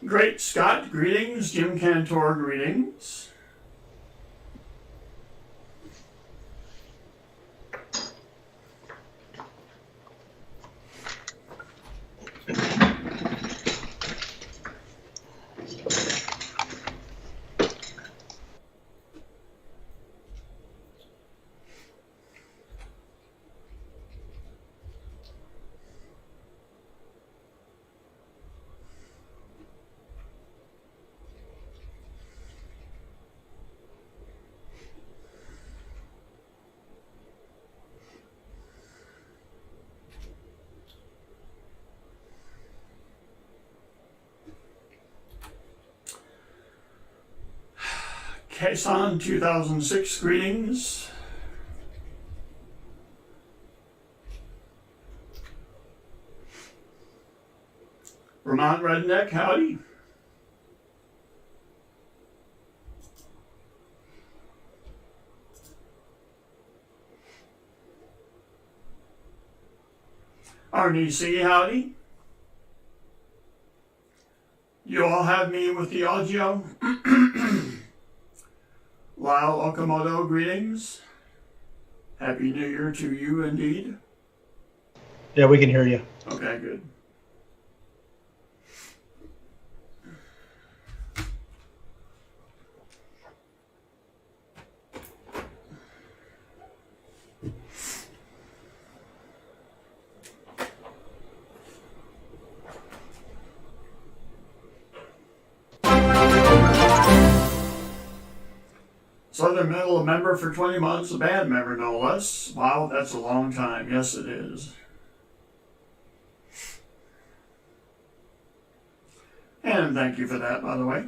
Great Scott, greetings. Jim Cantor, greetings. Kason 2006, greetings. Vermont Redneck, howdy. RNC, howdy. You all have me with the audio. Lyle Okamoto, greetings. Happy New Year to you indeed. Yeah, we can hear you. Okay, good. Southern Middle, a member for 20 months, a band member no less. Wow, that's a long time. Yes, it is. And thank you for that, by the way.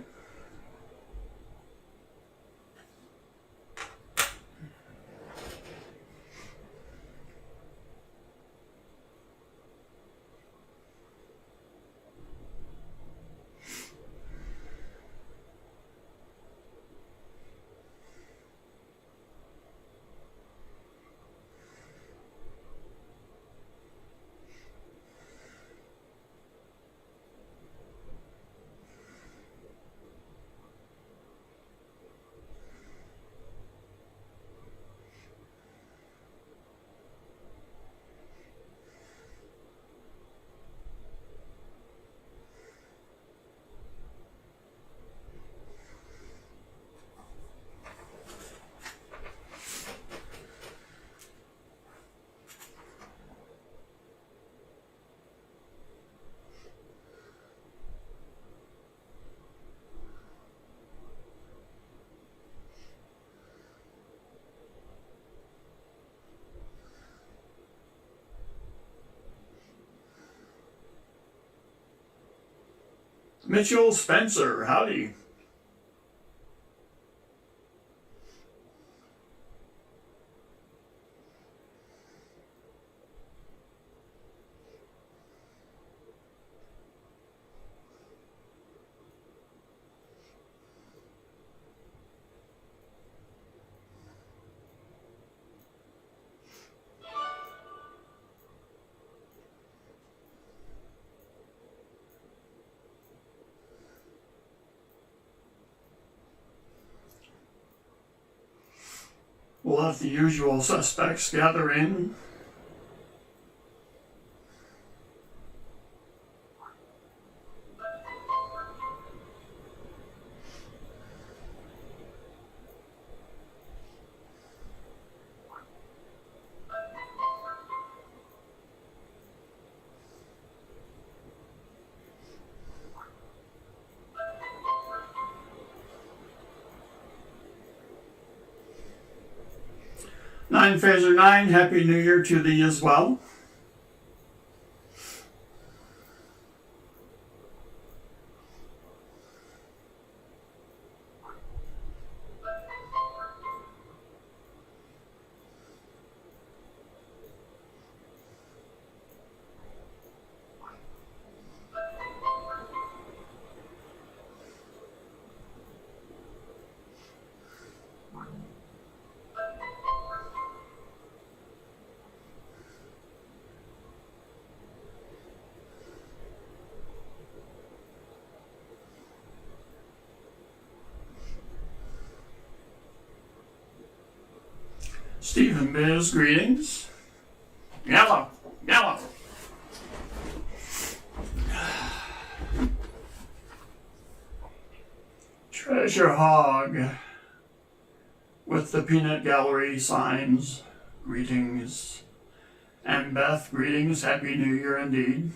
Mitchell Spencer, howdy. We'll let the usual suspects gather in. Nine Phaser 9, Happy New Year to thee as well. Stephen Biz, greetings. Yellow, yellow. Treasure Hog with the Peanut Gallery signs, greetings. And Beth, greetings, Happy New Year indeed.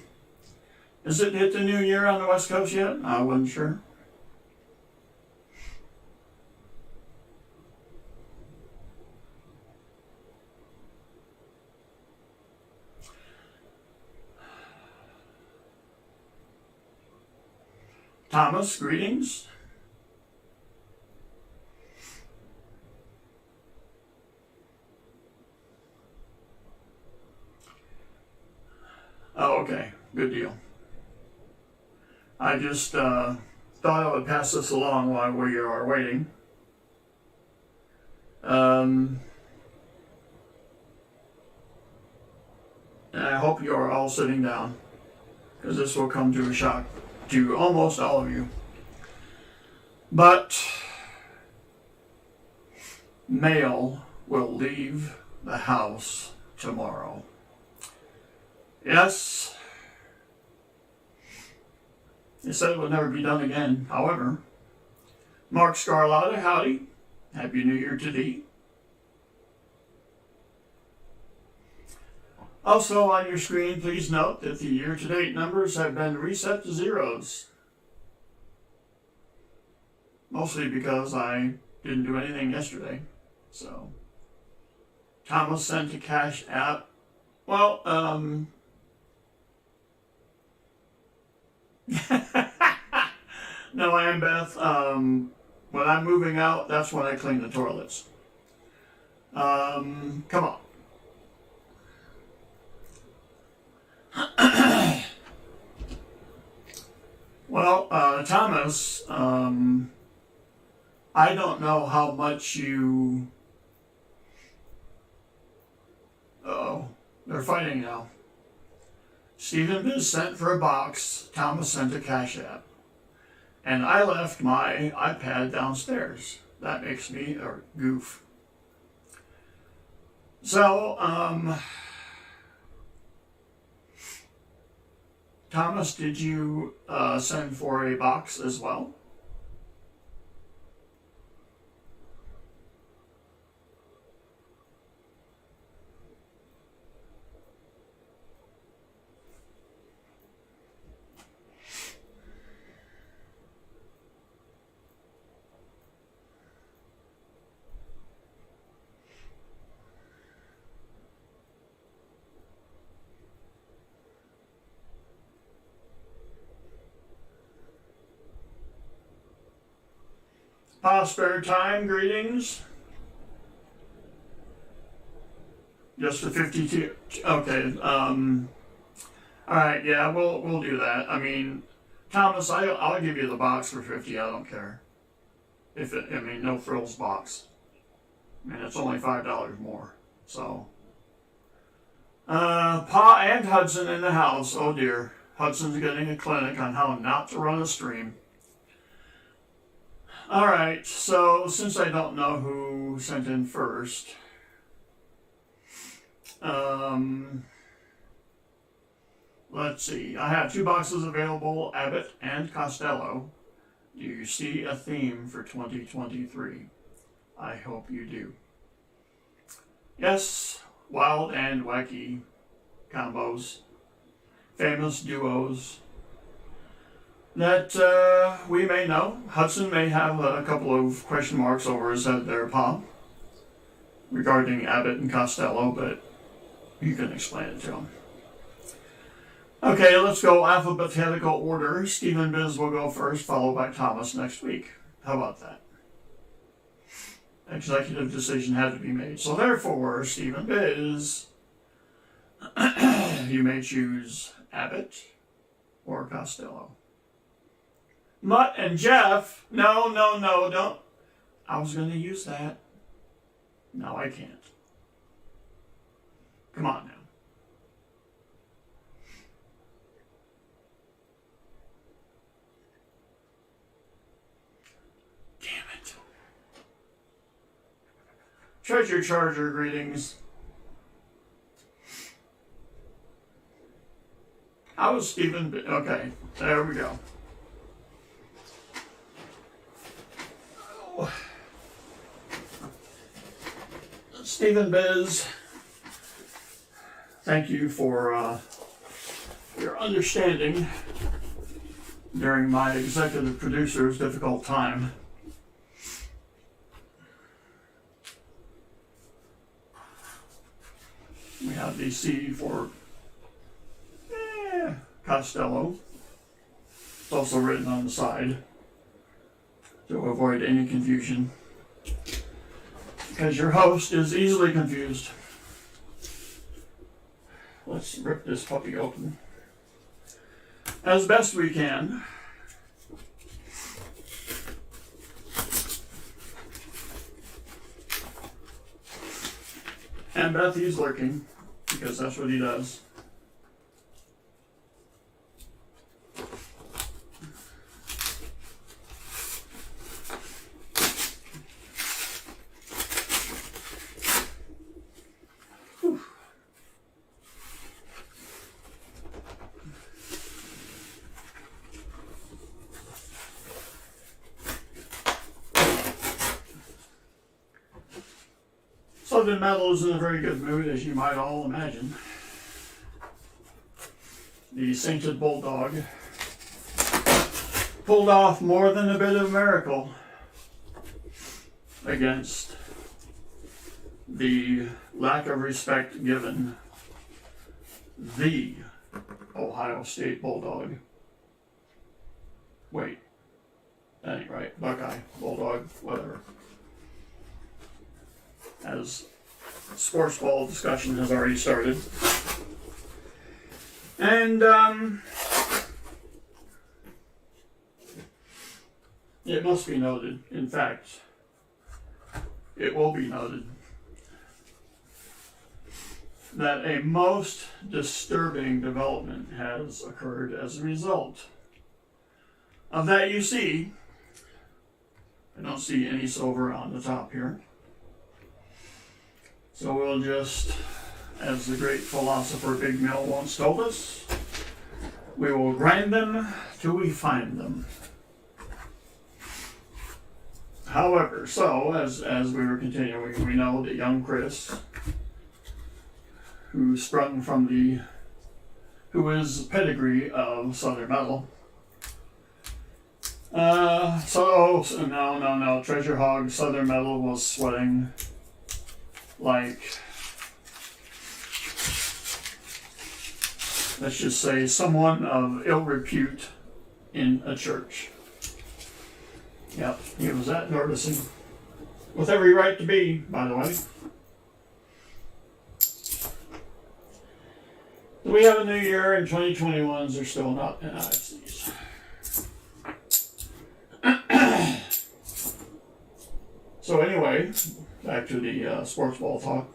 Is it hit the new year on the West Coast yet? I wasn't sure. Thomas, greetings. Oh, okay. Good deal. I just thought I would pass this along while we are waiting. And I hope you are all sitting down, because this will come to a shock to almost all of you. But mail will leave the house tomorrow. Yes, they said it would never be done again. However, Mark Scarlotta, howdy. Happy New Year to thee. Also on your screen, please note that the year-to-date numbers have been reset to zeros. Mostly because I didn't do anything yesterday. So, Thomas sent a CashApp. Well, no, I am Beth. When I'm moving out, that's when I clean the toilets. Come on. Well, Thomas, I don't know how much you... Uh-oh, they're fighting now. Stephen is sent for a box, Thomas sent a CashApp. And I left my iPad downstairs. That makes me a goof. So, Thomas, did you send for a box as well? Spare time, greetings. Just the 52. Okay. All right. Yeah, we'll do that. I mean, Thomas, I'll give you the box for 50. I don't care. No frills box. I mean, it's only $5 more. So, Pa and Hudson in the house. Oh dear, Hudson's getting a clinic on how not to run a stream. All right, so since I don't know who sent in first, let's see. I have 2 boxes available, Abbott and Costello. Do you see a theme for 2023? I hope you do. Yes, wild and wacky combos, famous duos that we may know. Hudson may have a couple of question marks over his head there, Pa, regarding Abbott and Costello, but you can explain it to him. Okay, let's go alphabetical order. Stephen Biz will go first, followed by Thomas next week. How about that? Executive decision had to be made. So therefore, Stephen Biz, you may choose Abbott or Costello. Mutt and Jeff, no, don't. I was going to use that. No, I can't. Come on now. Damn it. Treasure Charger greetings. How is Stephen? Okay, there we go. Oh. Stephen Biz, thank you for your understanding during my executive producer's difficult time. We have the C for Costello. It's also written on the side to avoid any confusion, because your host is easily confused. Let's rip this puppy open as best we can. And Bethy's lurking, because that's what he does. Southern Metal is in a very good mood, as you might all imagine. The Sainted Bulldog pulled off more than a bit of a miracle against the lack of respect given the Ohio State Bulldog. Wait, that ain't right. Buckeye, Bulldog, whatever. As sports ball discussion has already started. And it must be noted, in fact, it will be noted, that a most disturbing development has occurred as a result of that. You see, I don't see any silver on the top here. So we'll just, as the great philosopher Big Mill once told us, we will grind them till we find them. However, so as we were continuing, we know that young Chris, who sprung from who is pedigree of Southern Metal. No, Treasure Hog Southern Metal was sweating like, let's just say, someone of ill repute in a church. Yep, he was that noticing. With every right to be, by the way. We have a new year, and 2021s are still not in IFCs. So anyway, back to the sports ball talk.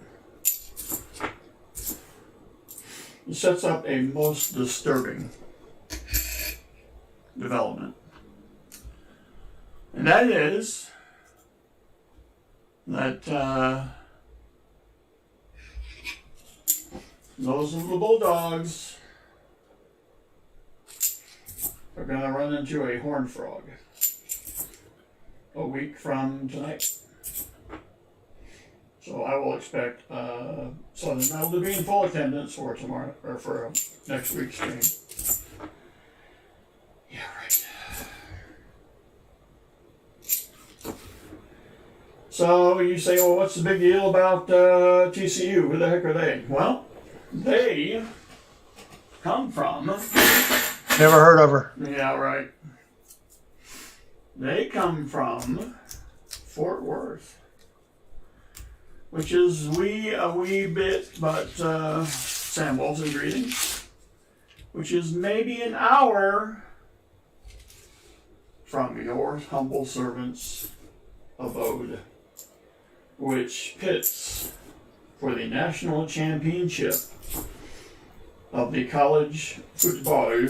It sets up a most disturbing development. And that is that those little Bulldogs are going to run into a horned frog a week from tonight. So I will expect Southern Metal to be in full attendance for tomorrow, or for next week's stream. Yeah, right. So you say, well, what's the big deal about TCU? Who the heck are they? Well, they come from... Never heard of her. Yeah, right. They come from Fort Worth, which is a wee bit, but Sam Wilson greetings, which is maybe an hour from your humble servant's abode, which pits for the national championship of the college football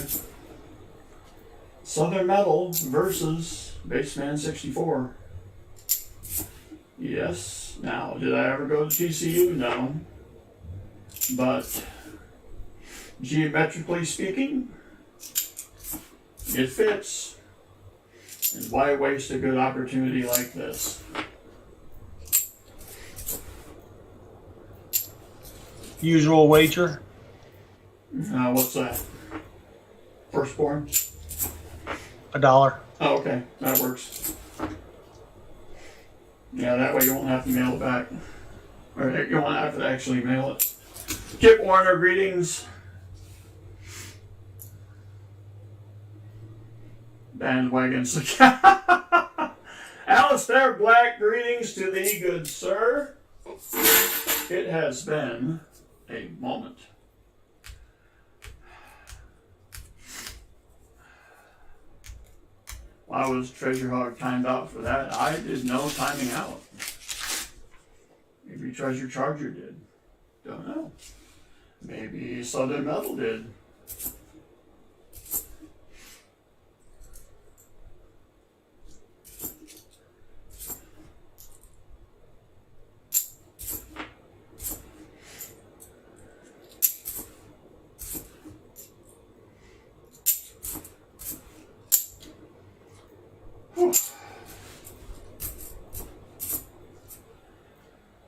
Southern Metal versus Bassman64. Yes, Now, did I ever go to TCU? No. But geometrically speaking, it fits. And why waste a good opportunity like this? Usual wager? What's that? Firstborn? $1. Oh, okay. That works. Yeah, that way you won't have to mail it back. Or you won't have to actually mail it. Kip Warner, greetings. Bandwagons. Alistair Black, greetings to thee, good sir. It has been a moment. Why was Treasure Hog timed out for that? I did no timing out. Maybe Treasure Charger did. Don't know. Maybe Southern Metal did.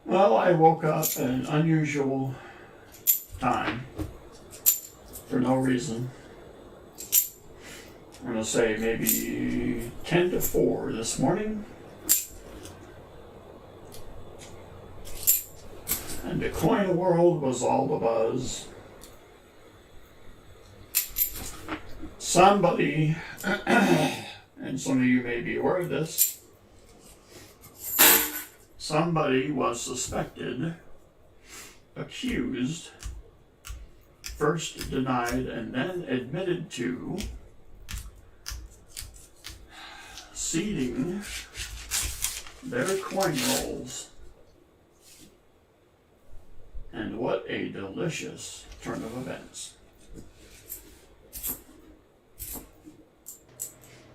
Well, I woke up at an unusual time for no reason. I'm going to say maybe 10 to 4 this morning. And the coin world was all the buzz. Somebody, and some of you may be aware of this, somebody was suspected, accused, first denied, and then admitted to seeding their coin rolls. And what a delicious turn of events.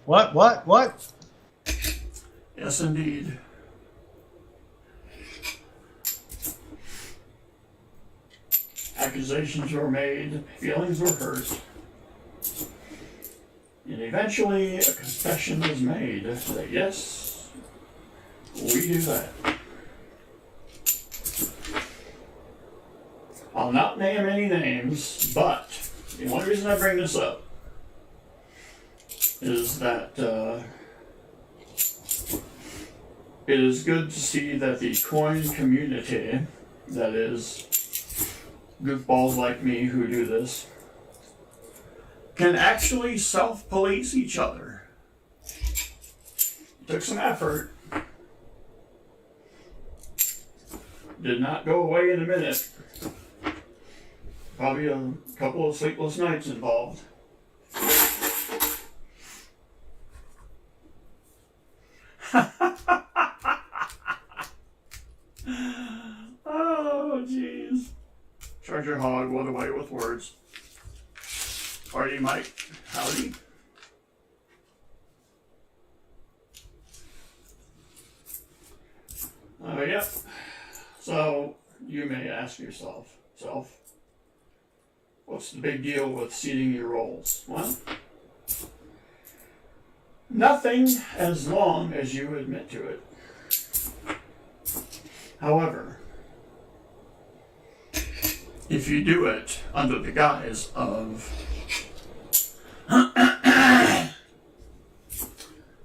What? Yes, indeed. Accusations were made, feelings were hurt, and eventually a confession was made that yes, we do that. I'll not name any names, but the only reason I bring this up is that it is good to see that the coin community, that is, goofballs like me who do this, can actually self-police each other. It took some effort. Did not go away in a minute. Probably a couple of sleepless nights involved. Oh, jeez. Treasure Hog, what away with words. Party Mike, howdy. Yep. So, you may ask yourself, what's the big deal with seeding your rolls? Well, nothing as long as you admit to it. However, if you do it under the guise of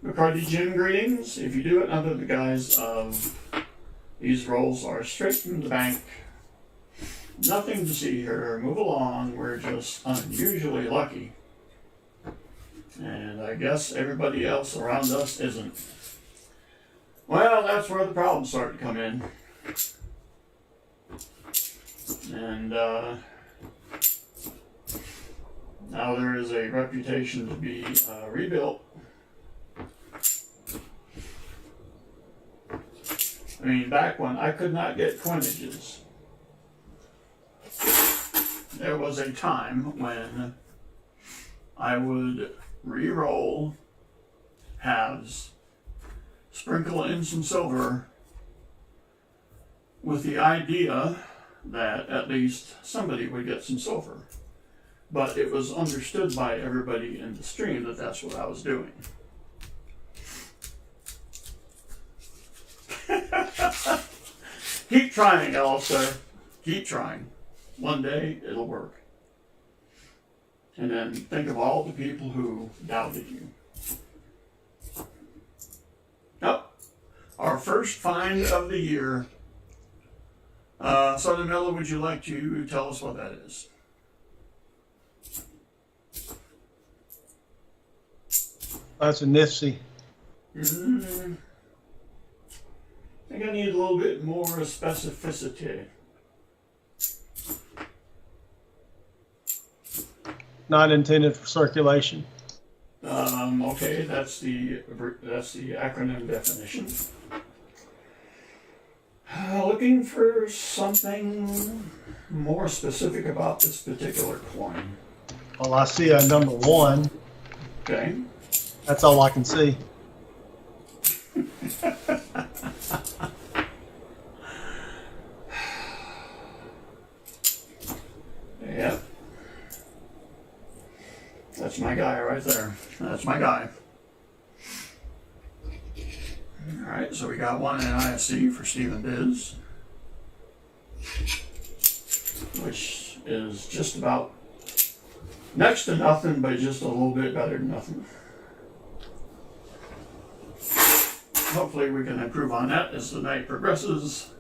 McCarty Jim, greetings. If you do it under the guise of these rolls are straight from the bank, nothing to see here, move along, we're just unusually lucky. And I guess everybody else around us isn't. Well, that's where the problems start to come in. And now there is a reputation to be rebuilt. I mean, back when I could not get coinages, there was a time when I would re-roll halves, sprinkle in some silver, with the idea that at least somebody would get some silver. But it was understood by everybody in the stream that that's what I was doing. Keep trying, Alistair. Keep trying. One day it'll work. And then think of all the people who doubted you. Oh, our first find of the year. Southern Miller, would you like to tell us what that is? That's a nifty. I think I need a little bit more specificity. Not intended for circulation. Okay, that's the acronym definition. Looking for something more specific about this particular coin. Well, I see a number 1. Okay. That's all I can see. Yep. That's my guy right there. That's my guy. Alright, so we got one NISC for Stephen Biz, which is just about next to nothing, but just a little bit better than nothing. Hopefully we can improve on that as the night progresses.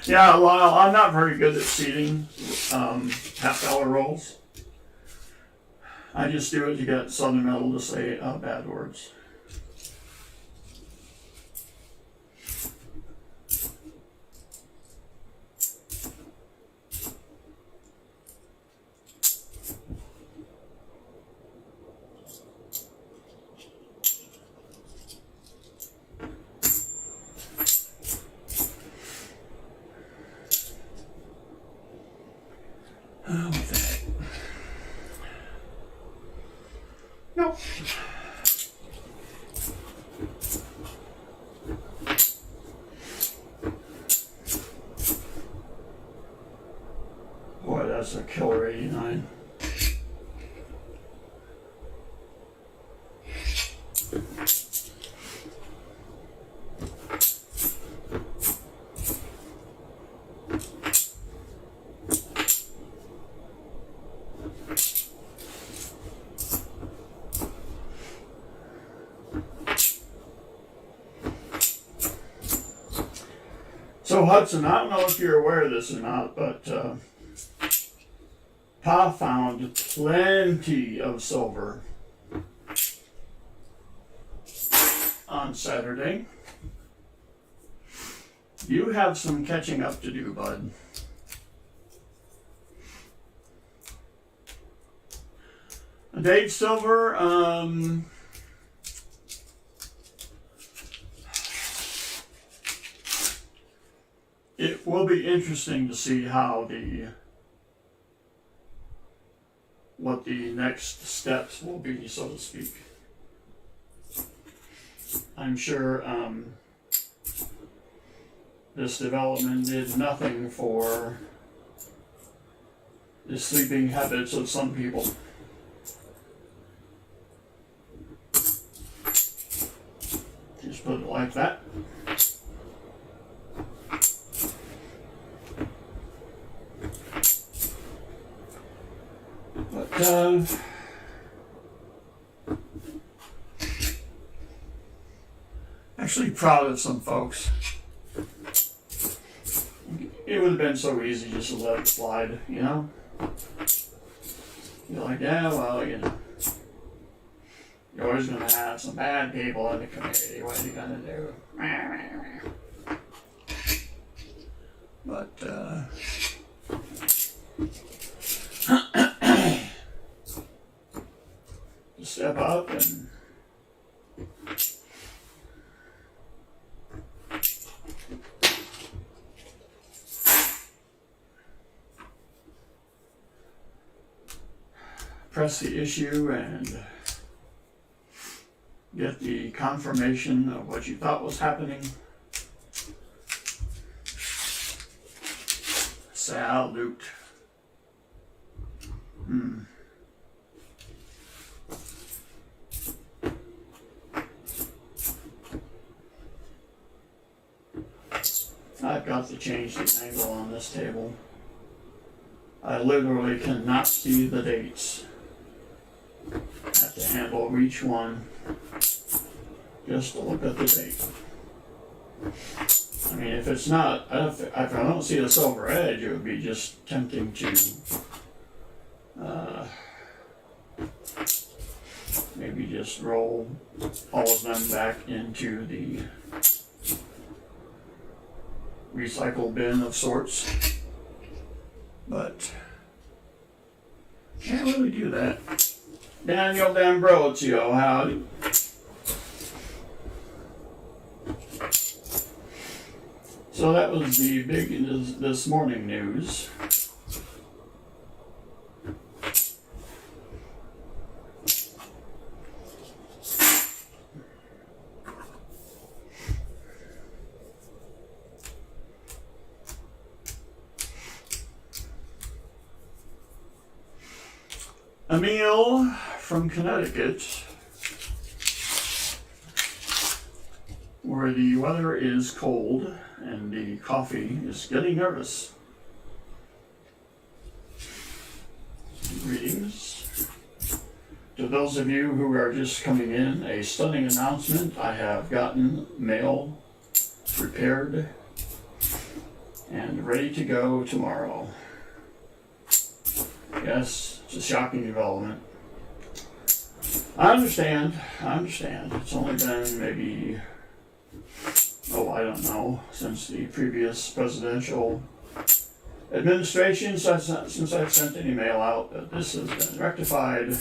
Yeah, well, I'm not very good at seeding half-dollar rolls. I just do it to get Southern Metal to say bad words. With that. Nope. Boy, that's a killer 89. So Hudson, I don't know if you're aware of this or not, but Pa found plenty of silver on Saturday. You have some catching up to do, bud. Dave Silver, it will be interesting to see how what the next steps will be, so to speak. I'm sure this development did nothing for the sleeping habits of some people. Just put it like that. But actually proud of some folks. It would have been so easy just to let it slide, you know? You're like, yeah, well, you know, you're always going to have some bad people in the community. What are you going to do? But, step up and press the issue and get the confirmation of what you thought was happening. Salute. I've got to change the angle on this table. I literally cannot see the dates. I have to handle each one just to look at the date. I mean, if it's not, if I don't see a silver edge, it would be just tempting to maybe just roll all of them back into the recycle bin of sorts. But can't really do that. Daniel D'Ambrosio, howdy. So that was the big this morning news. Emil from Connecticut, where the weather is cold and the coffee is getting nervous. Greetings. To those of you who are just coming in, a stunning announcement. I have gotten mail prepared and ready to go tomorrow. Yes, it's a shocking development. I understand. It's only been maybe, I don't know, since the previous presidential administration, since I've sent any mail out, that this has been rectified.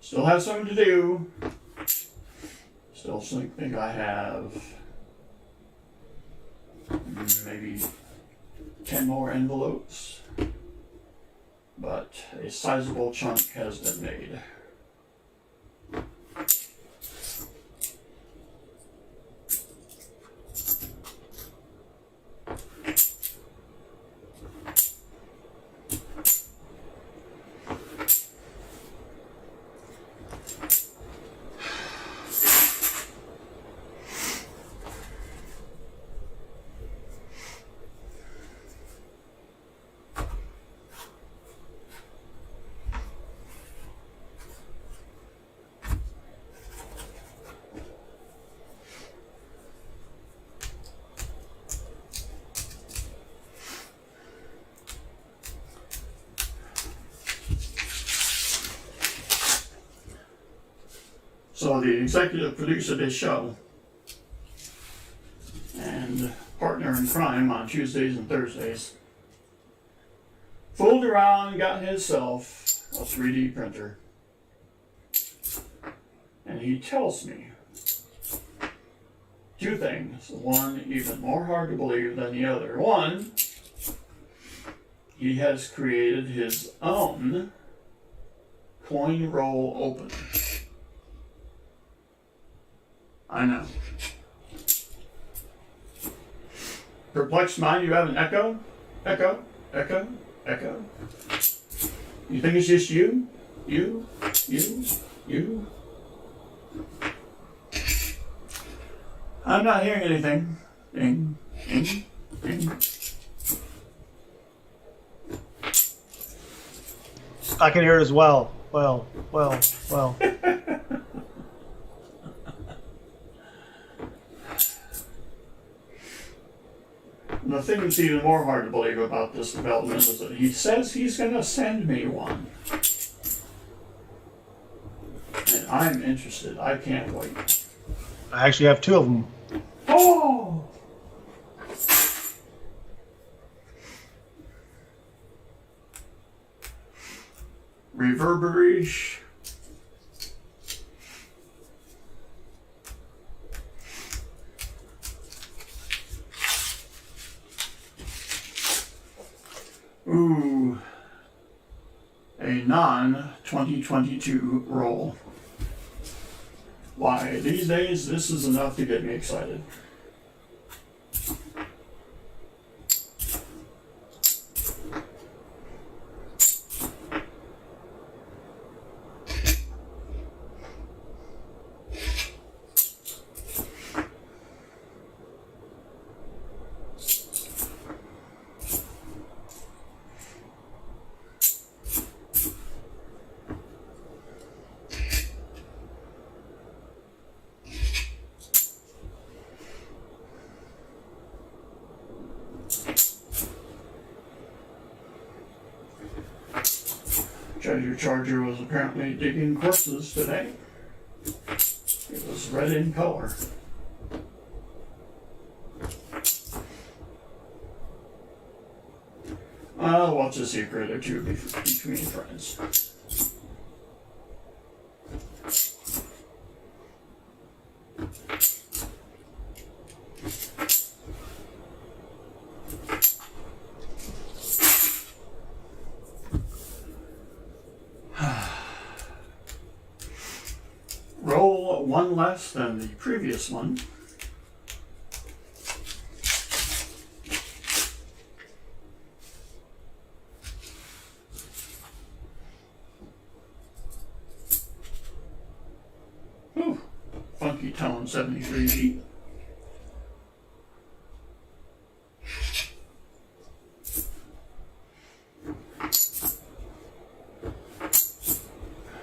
Still have something to do. Still think I have maybe 10 more envelopes, but a sizable chunk has been made. So the executive producer of this show and partner in crime on Tuesdays and Thursdays fooled around and got himself a 3D printer. And he tells me two things. One, even more hard to believe than the other. One, he has created his own coin roll opener. I know. Perplexed mind, you have an echo? Echo? Echo? Echo? You think it's just you? You? I'm not hearing anything. Ding, ding, ding. I can hear it as well. Well. The thing that's even more hard to believe about this development is that he says he's going to send me one. And I'm interested. I can't wait. I actually have two of them. Oh! Reverberation. Ooh, a non-2022 roll. Why, these days, this is enough to get me excited. Treasure Charger was apparently digging corpses today. It was red in color. What's a secret or two between friends? Roll one less than the previous one. Ooh, funky tone 73B.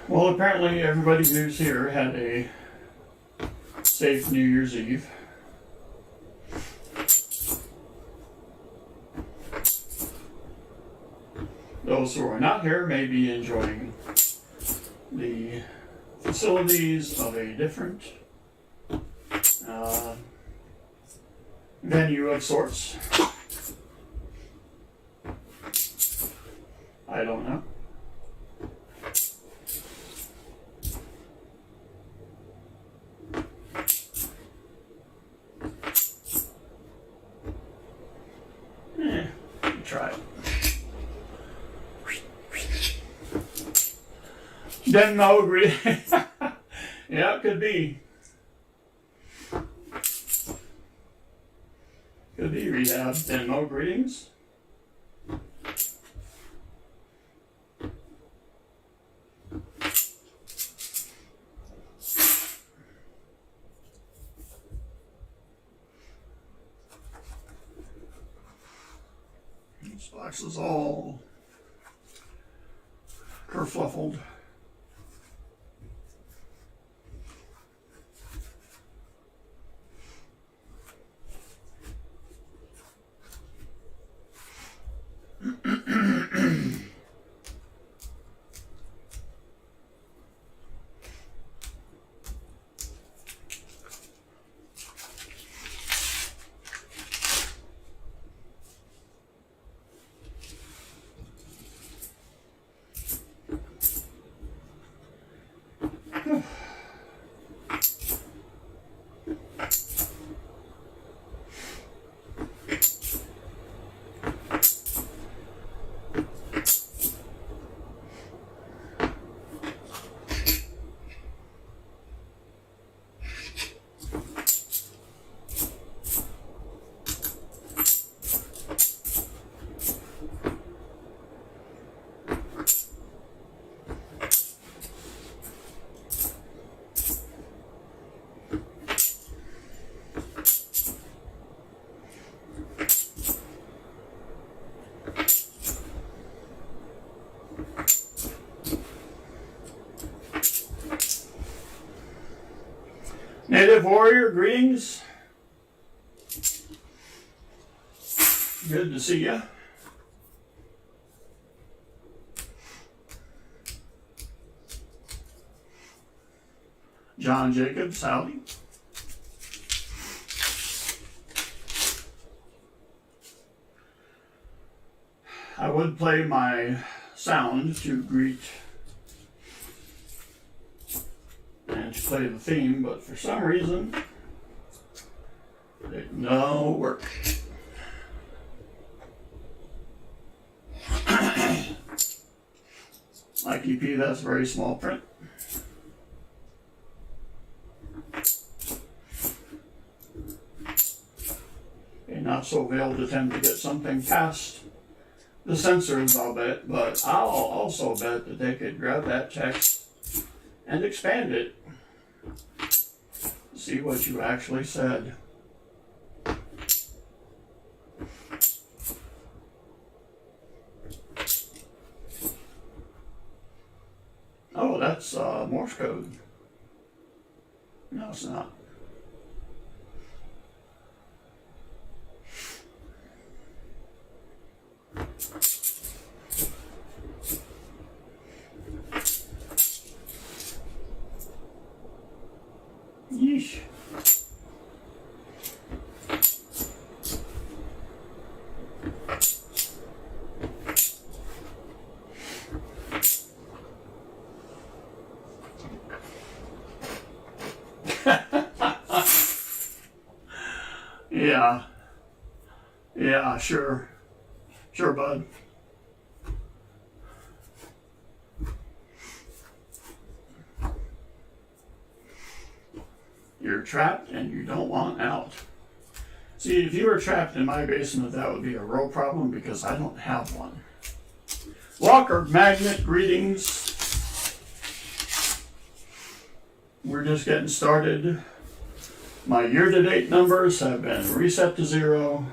Well, apparently everybody who's here had a safe New Year's Eve. Those who are not here may be enjoying the facilities of a different venue of sorts. I don't know. Try it. Denmo agree. Yeah, it could be. Could be rehab. Denmo greetings. This box is all kerfluffled. Native Warrior, greetings. Good to see ya. John Jacobs, howdy. I would play my sound to greet and to play the theme, but for some reason, it did no work. Like EP, that's very small print. a not-so-veiled attempt to get something past the censors, I'll bet, but I'll also bet that they could grab that text and expand it. See what you actually said. Oh, that's Morse code. No, it's not. Yeesh. Yeah. Yeah, sure. Sure, bud. You're trapped and you don't want out. See, if you were trapped in my basement, that would be a real problem because I don't have one. Walker Magnet, greetings. We're just getting started. My year-to-date numbers have been reset to 0.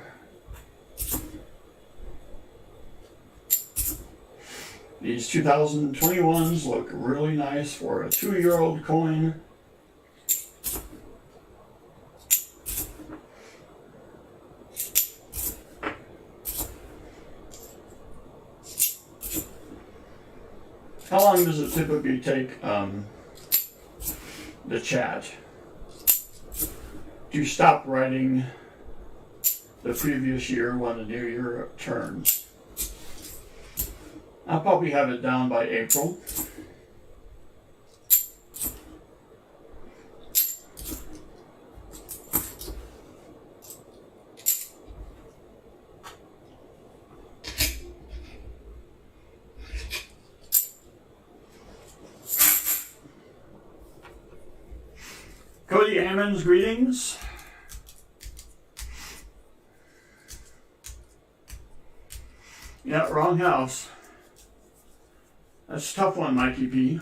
These 2021s look really nice for a 2-year-old coin. How long does it typically take the chat to stop writing the previous year when the new year turns? I'll probably have it down by April. Cody Ammons, greetings. Yeah, wrong house. That's a tough one, Mikey P.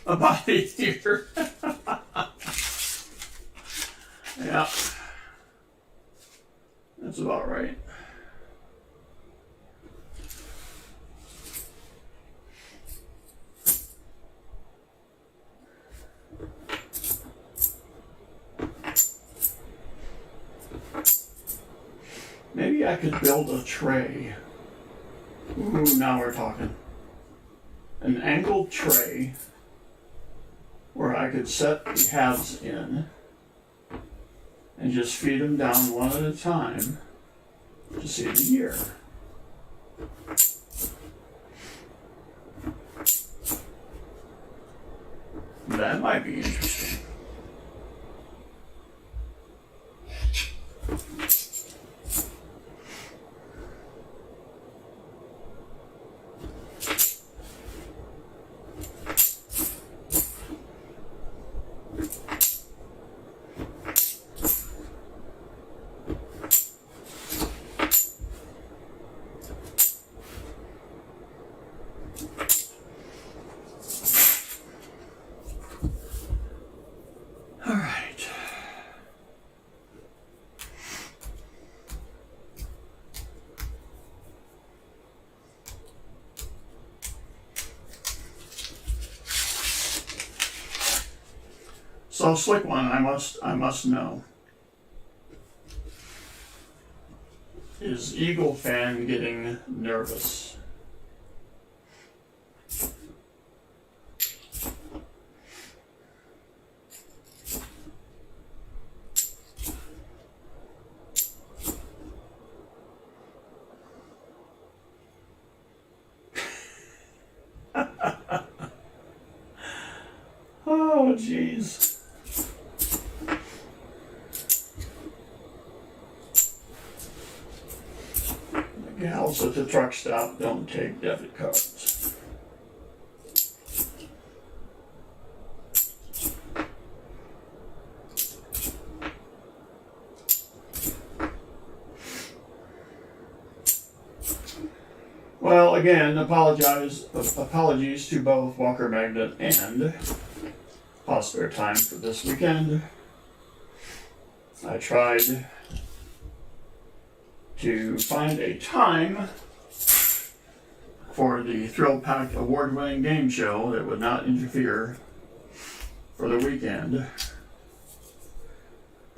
About a year. Yeah. That's about right. Maybe I could build a tray. Ooh, now we're talking. An angled tray where I could set the halves in and just feed them down one at a time to see the year. That might be interesting. So slick one, I must know. Is Eagle fan getting nervous? Oh, jeez. The gals at the truck stop don't take debit cards. Well, again, apologies to both Walker Magnet and Pause Spare Time for this weekend. I tried to find a time for the thrill-packed award-winning game show that would not interfere for the weekend.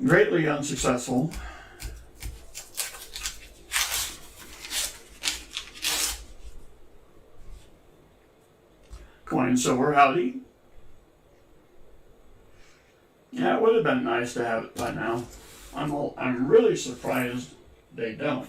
Greatly unsuccessful. Coin Silver, howdy. Yeah, it would have been nice to have it by now. I'm really surprised they don't.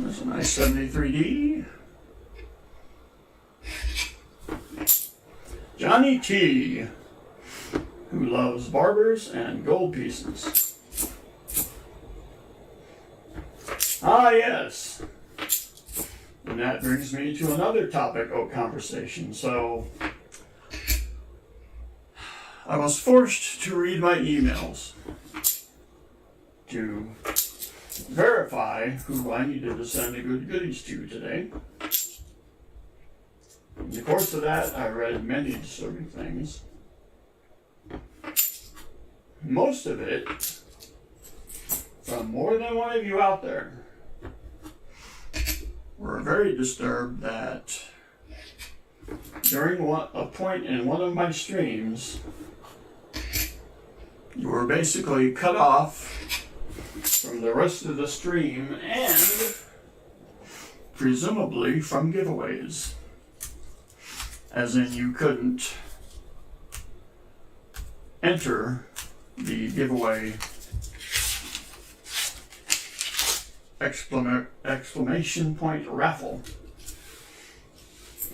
There's a nice 73D. Johnny T, who loves barbers and gold pieces. Ah, yes. And that brings me to another topic of conversation. So, I was forced to read my emails to verify who I needed to send the good goodies to today. In the course of that, I read many disturbing things. Most of it from more than one of you out there were very disturbed that during a point in one of my streams, you were basically cut off from the rest of the stream and presumably from giveaways. As in, you couldn't enter the giveaway exclamation point raffle.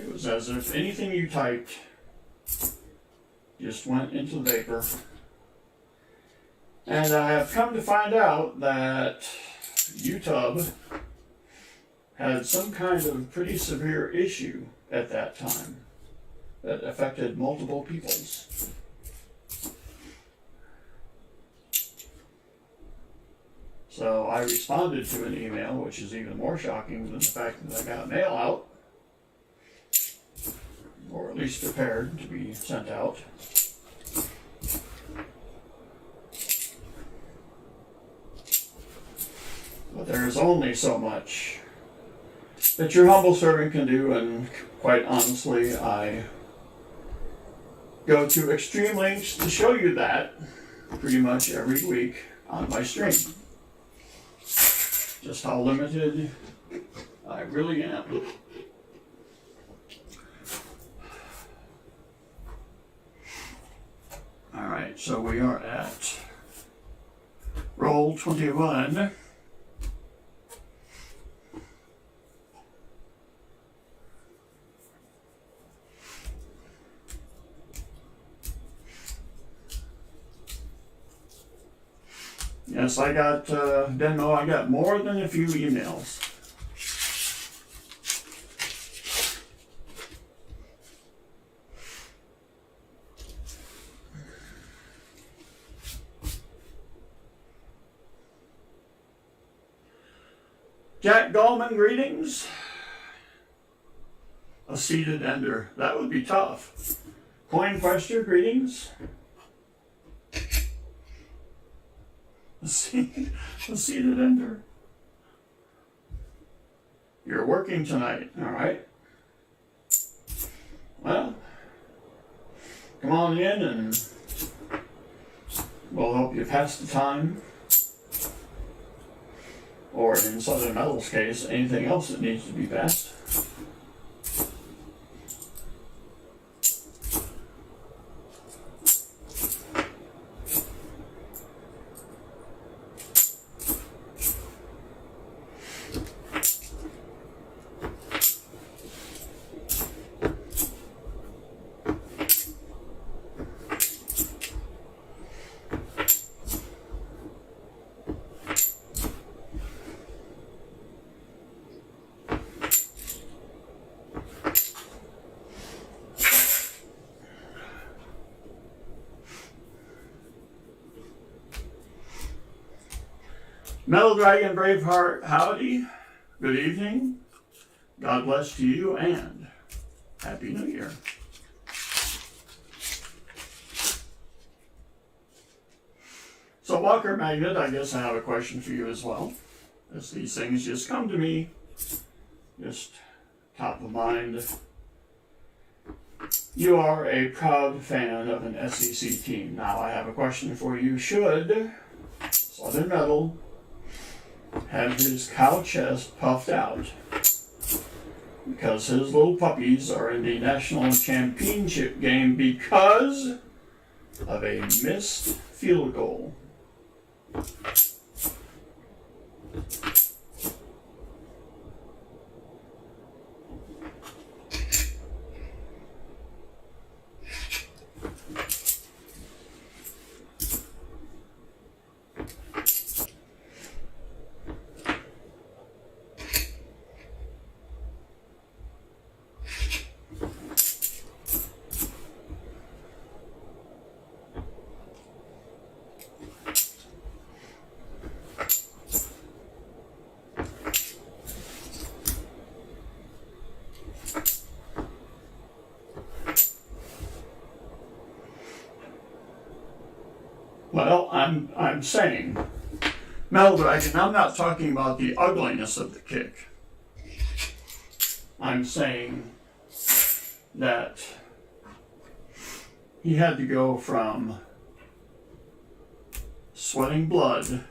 It was as if anything you typed just went into the vapor. And I have come to find out that YouTube had some kind of pretty severe issue at that time that affected multiple peoples. So I responded to an email, which is even more shocking than the fact that I got mail out, or at least prepared to be sent out. But there is only so much that your humble servant can do, and quite honestly, I go to extreme lengths to show you that pretty much every week on my stream. Just how limited I really am. Alright, so we are at roll 21. Yes, I got, Denmo, I got more than a few emails. Jack Gallman, greetings. A seated ender. That would be tough. Coin Quester, greetings. A seated ender. You're working tonight, all right? Well, come on in and we'll help you pass the time. Or in Southern Metal's case, anything else that needs to be passed. Metal Dragon Braveheart, howdy. Good evening. God bless to you and Happy New Year. So Walker Magnet, I guess I have a question for you as well. As these things just come to me, just top of mind. You are a proud fan of an SEC team. Now I have a question for you. Should Southern Metal have his cow chest puffed out because his little puppies are in the national championship game because of a missed field goal? Well, I'm saying, Metal Dragon, I'm not talking about the ugliness of the kick. I'm saying that he had to go from sweating blood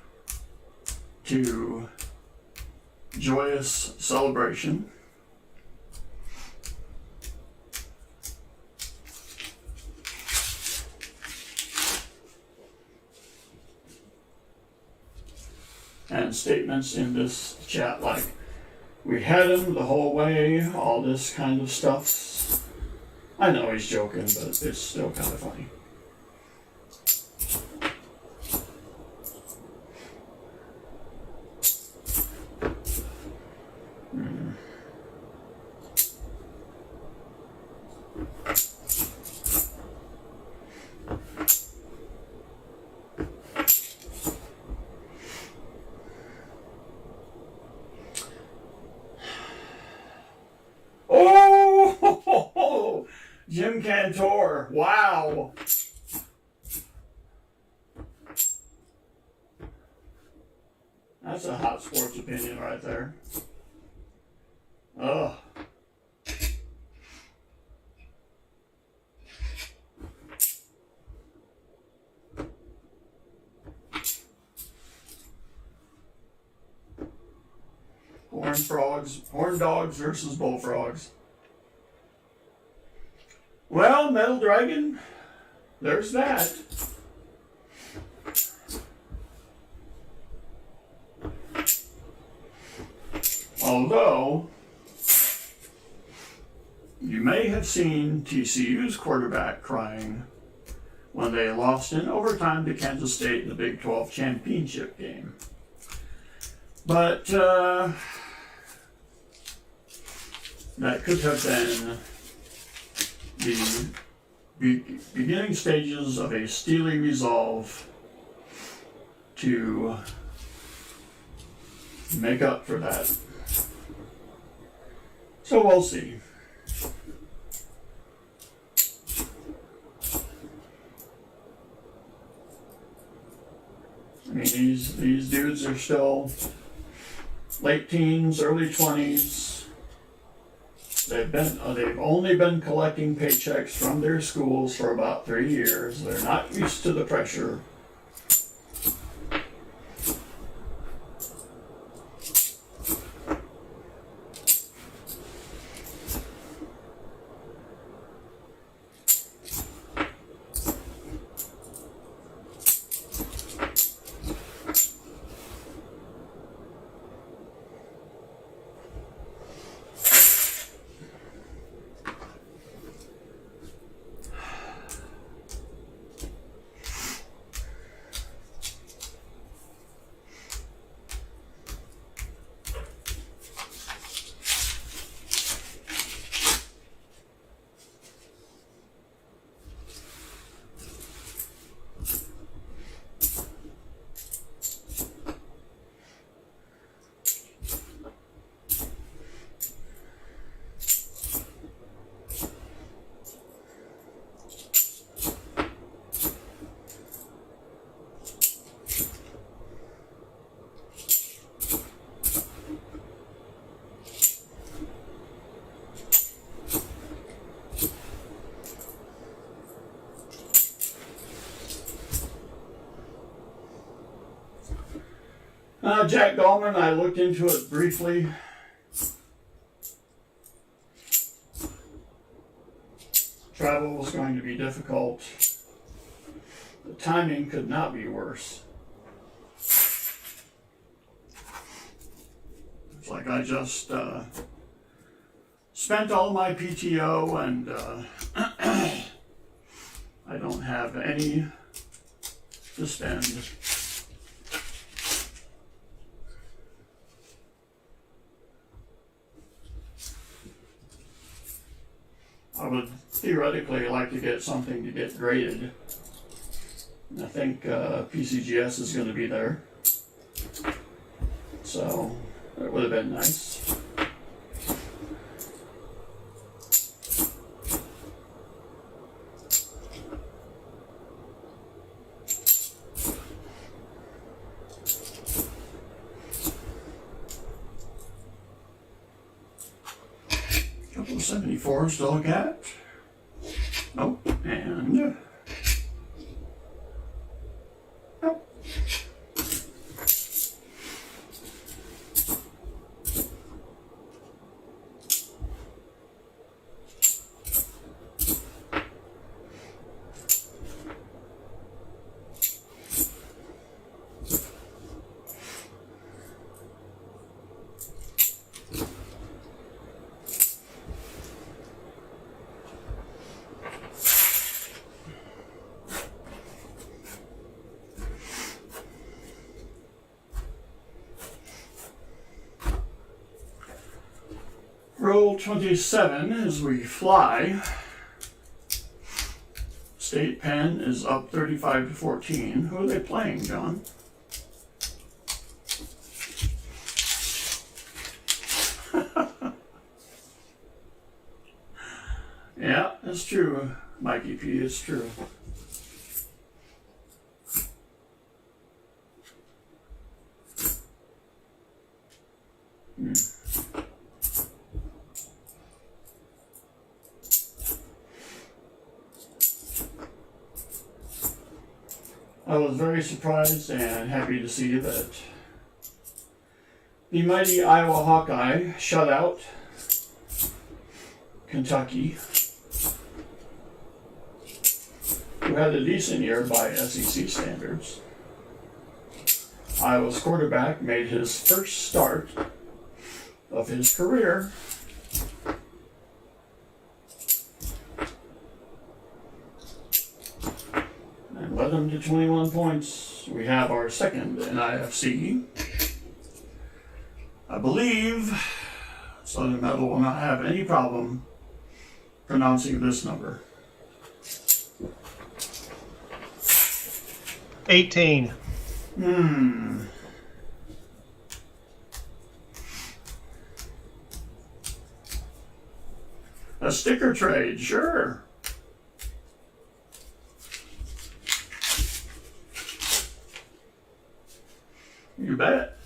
to joyous celebration. And statements in this chat like, we had him the whole way, all this kind of stuff. I know he's joking, but it's still kind of funny. Oh, Jim Cantor, wow. That's a hot sports opinion right there. Ugh. Horn dogs versus bullfrogs. Well, Metal Dragon, there's that. Although, you may have seen TCU's quarterback crying when they lost in overtime to Kansas State in the Big 12 championship game. But that could have been the beginning stages of a steely resolve to make up for that. So we'll see. I mean, these dudes are still late teens, early 20s. They've only been collecting paychecks from their schools for about 3 years. They're not used to the pressure. Jack Gallman, I looked into it briefly. Travel was going to be difficult. The timing could not be worse. It's like I just spent all my PTO and I don't have any to spend. I would theoretically like to get something to get graded. I think PCGS is going to be there. So that would have been nice. Couple of 74s to look at. Nope. And nope. Roll 27 as we fly. State Penn is up 35-14. Who are they playing, John? Yeah, that's true, Mikey P. It's true. I was very surprised and happy to see that the mighty Iowa Hawkeye shut out Kentucky, who had a decent year by SEC standards. Iowa's quarterback made his first start of his career and led them to 21 points. We have our second in IFC. I believe Southern Metal will not have any problem pronouncing this number. 18. A sticker trade, sure. You bet.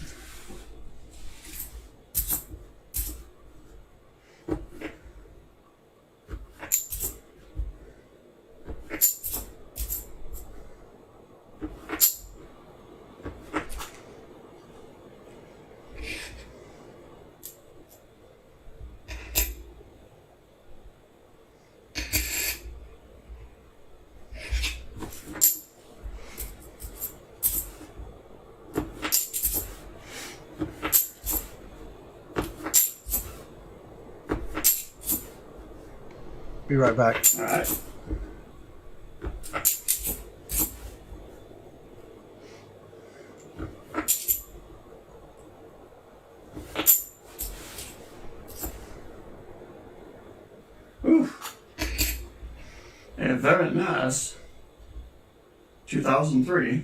Be right back. All right. Oof. And very nice. 2003.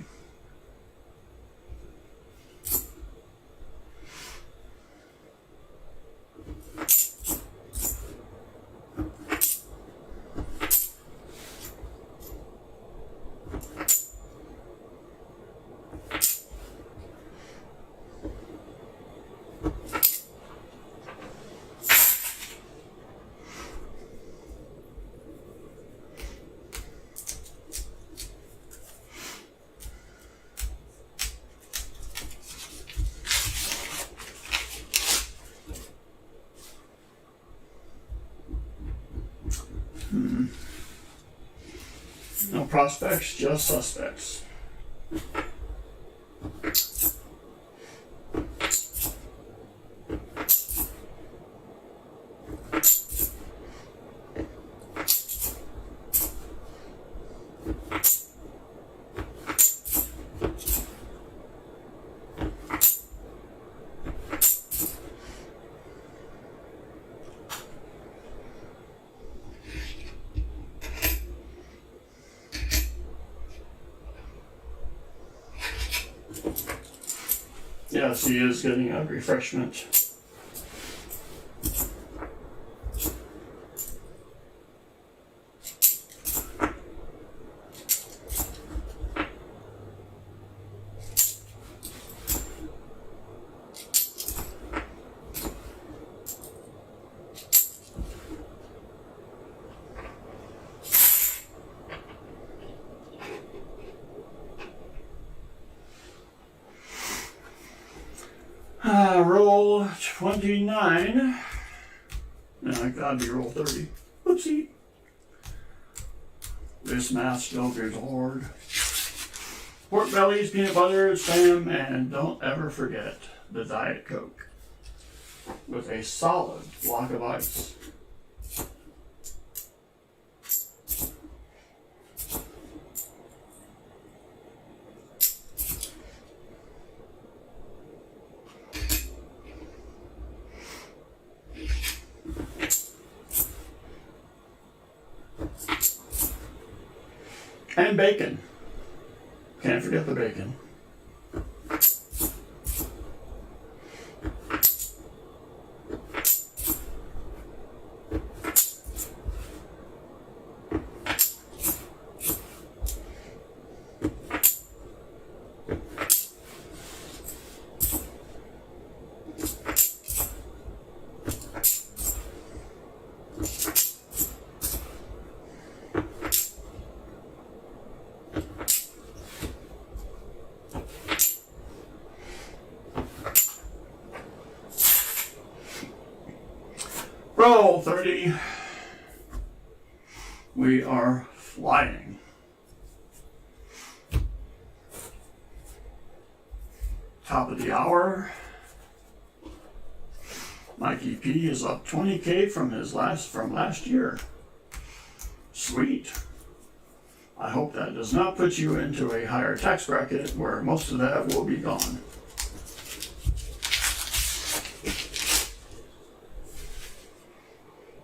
No prospects, just suspects. Yes, he is getting a refreshment. Roll 29. No, gotta be roll 30. Oopsie. This math still goes hard. Pork bellies, peanut butter, spam, and don't ever forget the Diet Coke with a solid block of ice. And bacon. Can't forget the bacon. Roll 30. We are flying. Top of the hour. Mikey P is up 20K from last year. Sweet. I hope that does not put you into a higher tax bracket where most of that will be gone.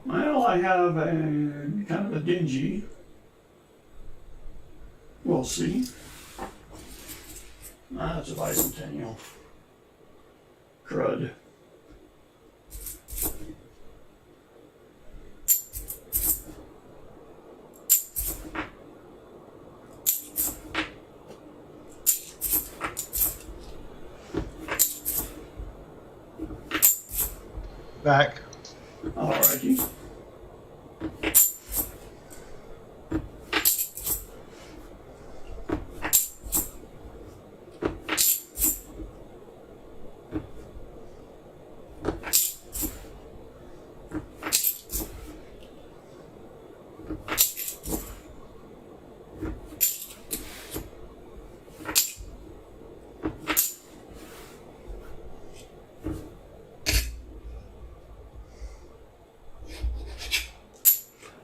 Well, I have a kind of a dingy. We'll see. That's a bicentennial. Crud. Back. Alrighty.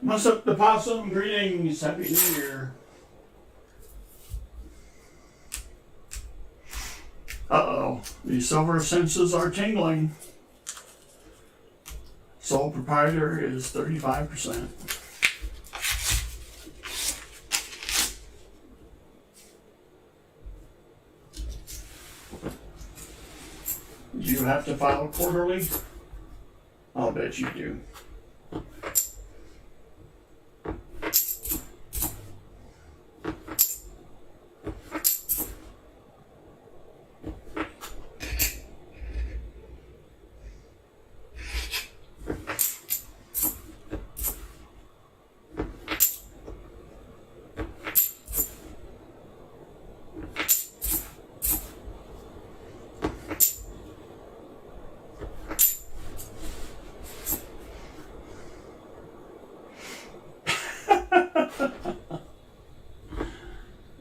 What's up, the possum? Greetings. Happy New Year. Uh-oh. The silver senses are tingling. Sole proprietor is 35%. Do you have to file quarterly? I'll bet you do.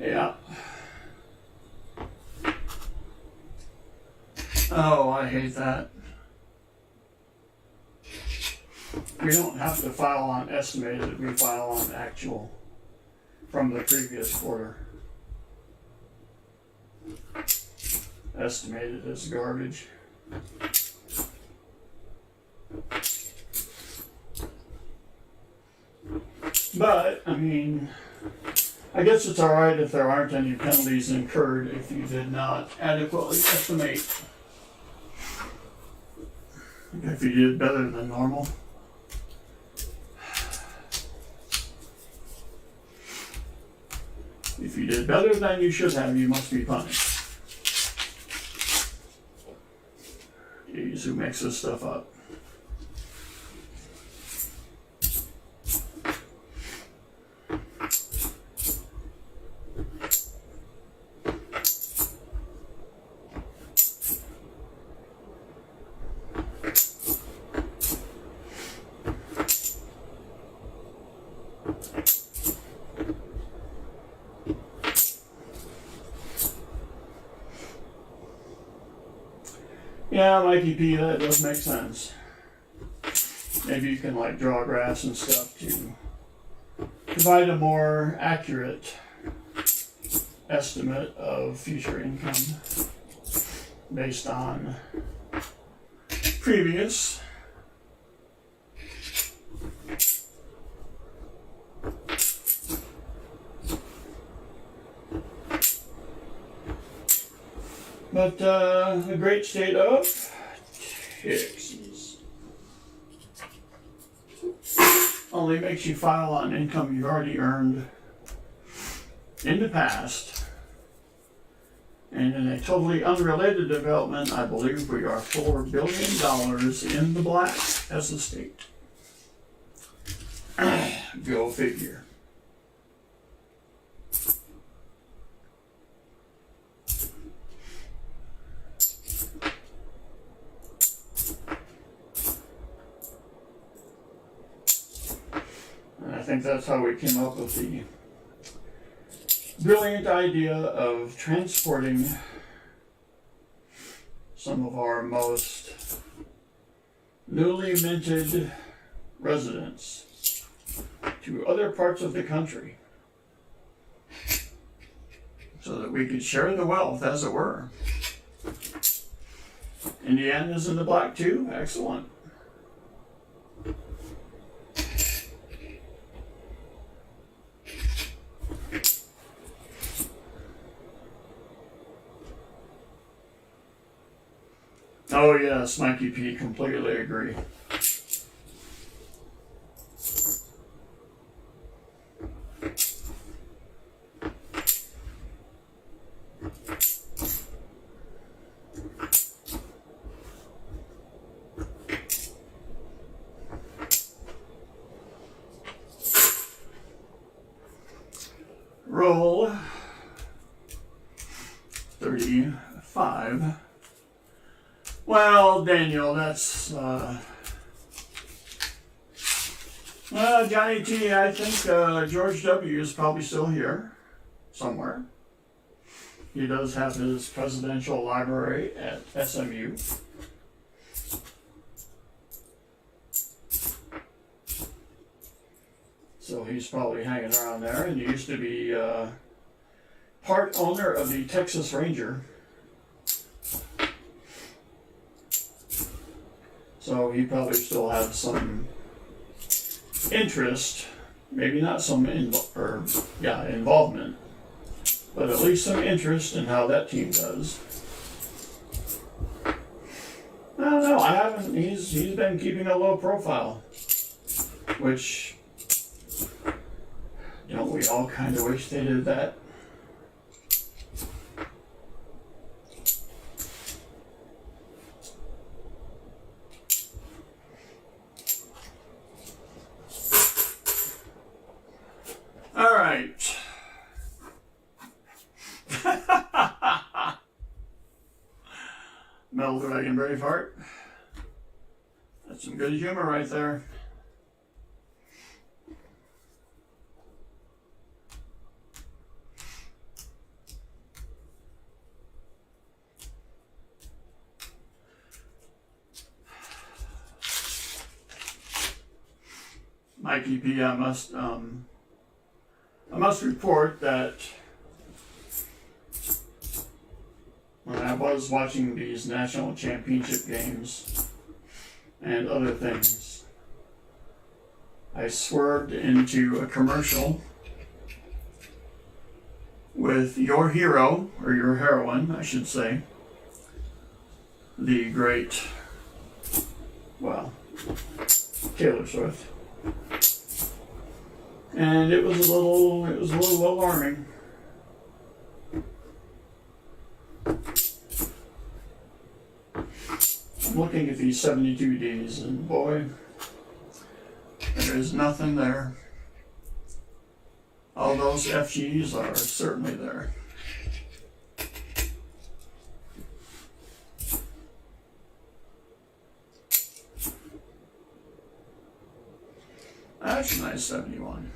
Yeah. Oh, I hate that. We don't have to file on estimated, we file on actual from the previous quarter. Estimated is garbage. But, I mean, I guess it's alright if there aren't any penalties incurred if you did not adequately estimate. If you did better than normal. If you did better than you should have, you must be punished. Jeez, who makes this stuff up? Yeah, Mikey P, that does make sense. Maybe you can like draw graphs and stuff to provide a more accurate estimate of future income based on previous. But the great state of Texas only makes you file on income you've already earned in the past. And in a totally unrelated development, I believe we are $4 billion in the black as a state. Go figure. I think that's how we came up with the brilliant idea of transporting some of our most newly minted residents to other parts of the country so that we could share the wealth, as it were. Indiana's in the black too? Excellent. Oh yes, Mikey P, completely agree. Roll 35. Well, Daniel, that's, Johnny T, I think George W. is probably still here, somewhere. He does have his presidential library at SMU. So he's probably hanging around there, and he used to be part owner of the Texas Ranger. So he probably still had some interest, maybe not some involvement, but at least some interest in how that team does. I don't know, I haven't, he's been keeping a low profile, which, don't we all kind of wish they did that? All right. Metal Dragon Braveheart. That's some good humor right there. Mikey P, I must report that when I was watching these national championship games and other things, I swerved into a commercial with your hero, or your heroine, I should say, the great, well, Taylor Swift. And it was a little alarming. I'm looking at these 72Ds, and boy, there is nothing there. All those FGs are certainly there. That's a nice 71.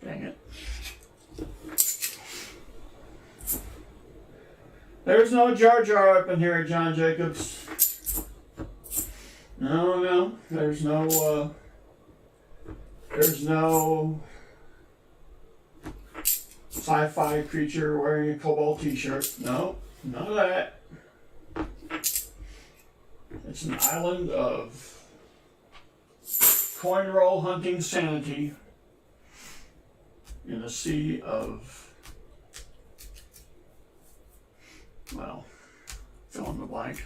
Dang it. There's no Jar Jar up in here, John Jacobs. No, there's no sci-fi creature wearing a cobalt t-shirt. No, none of that. It's an island of coin roll hunting sanity in a sea of, well, fill in the blank.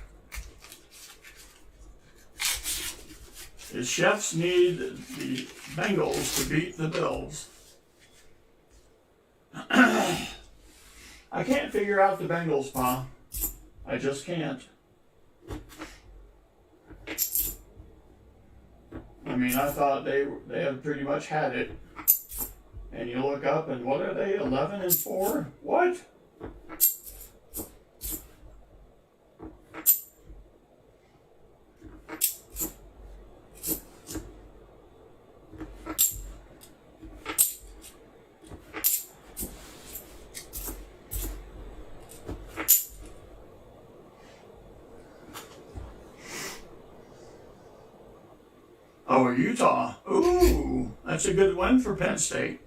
His chefs need the Bengals to beat the Bills. I can't figure out the Bengals, Pa. I just can't. I mean, I thought they had pretty much had it. And you look up and what are they, 11-4? What? Oh, Utah. Ooh, that's a good win for Penn State.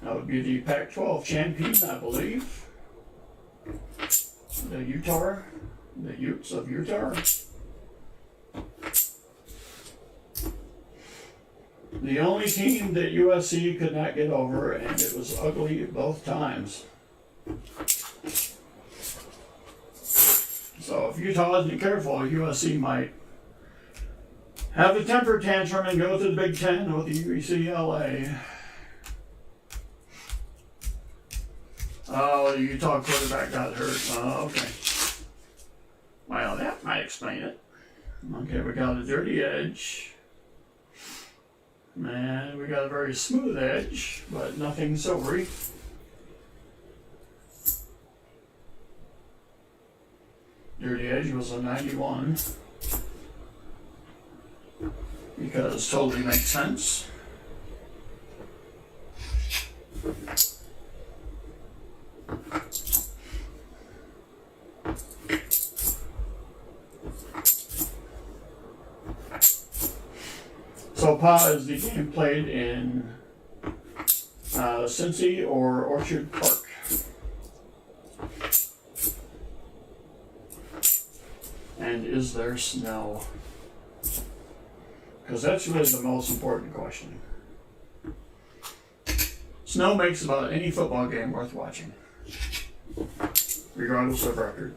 That would be the Pac-12 champion, I believe. The Utes of Utah. The only team that USC could not get over, and it was ugly both times. So if Utah isn't careful, USC might have a temper tantrum and go to the Big Ten with UCLA. Oh, the Utah quarterback got hurt. Oh, okay. Well, that might explain it. Okay, we got a dirty edge. And we got a very smooth edge, but nothing silvery. Dirty edge was a 91. Because totally makes sense. So Pa, is the game played in Cincy or Orchard Park? And is there snow? Because that's really the most important question. Snow makes about any football game worth watching, regardless of record.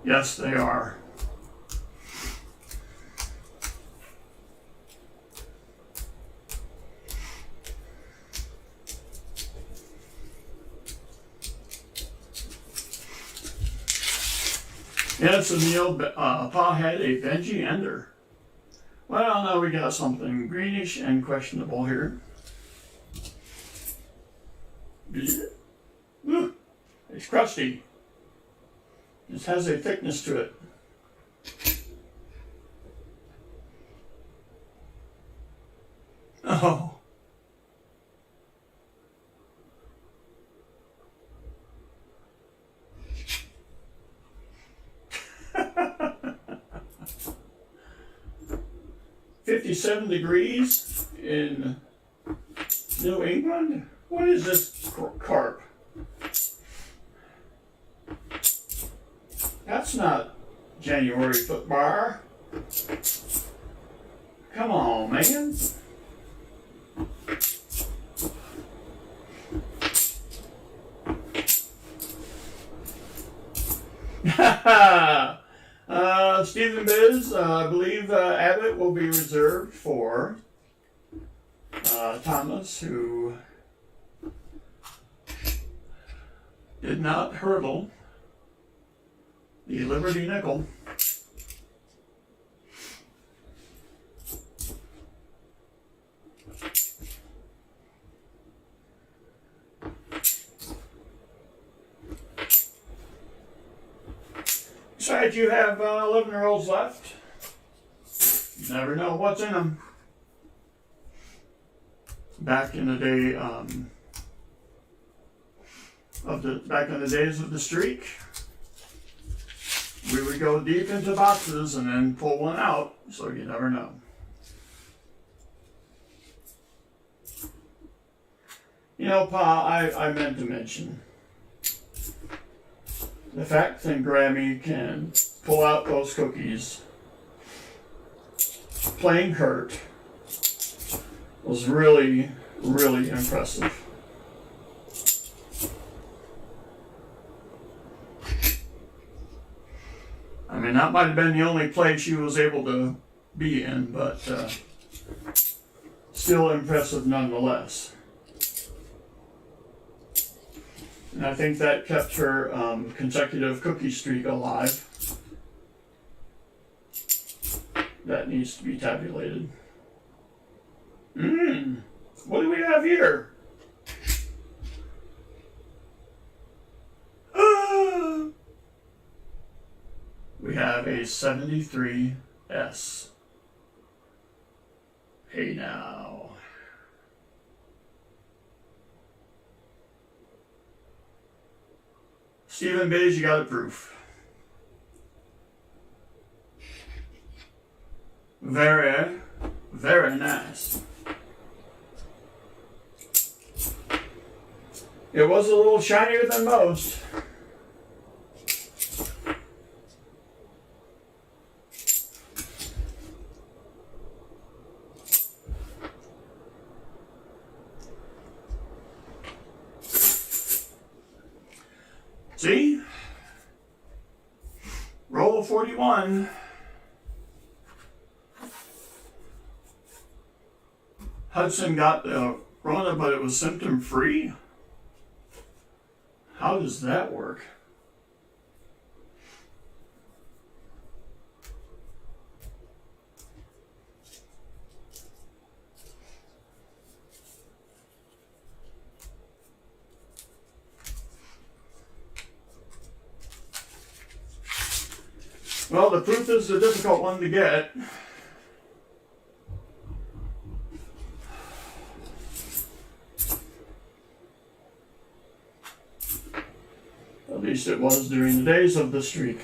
Yes, they are. Yes, Emil, Pa had a Benji Ender. Well, now we got something greenish and questionable here. crusty. It has a thickness to it. Oh. $57 degrees in New England? What is this carp? That's not January foot bar. Come on, man. Stephen Biz, I believe Abbott will be reserved for Thomas, who did not hurdle the Liberty Nickel. Besides, you have 11 rolls left. You never know what's in them. Back in the day, back in the days of the streak, we would go deep into boxes and then pull one out, so you never know. You know, Pa, I meant to mention the fact that Grammy can pull out those cookies playing Kurt was really, really impressive. I mean, that might have been the only play she was able to be in, but still impressive nonetheless. And I think that kept her consecutive cookie streak alive. That needs to be tabulated. What do we have here? We have a 73S. Hey now. Stephen Biz, you got a proof. Very, very nice. It was a little shinier than most. See? Roll 41. Hudson got the Rona, but it was symptom free? How does that work? Well, the proof is a difficult one to get. At least it was during the days of the streak.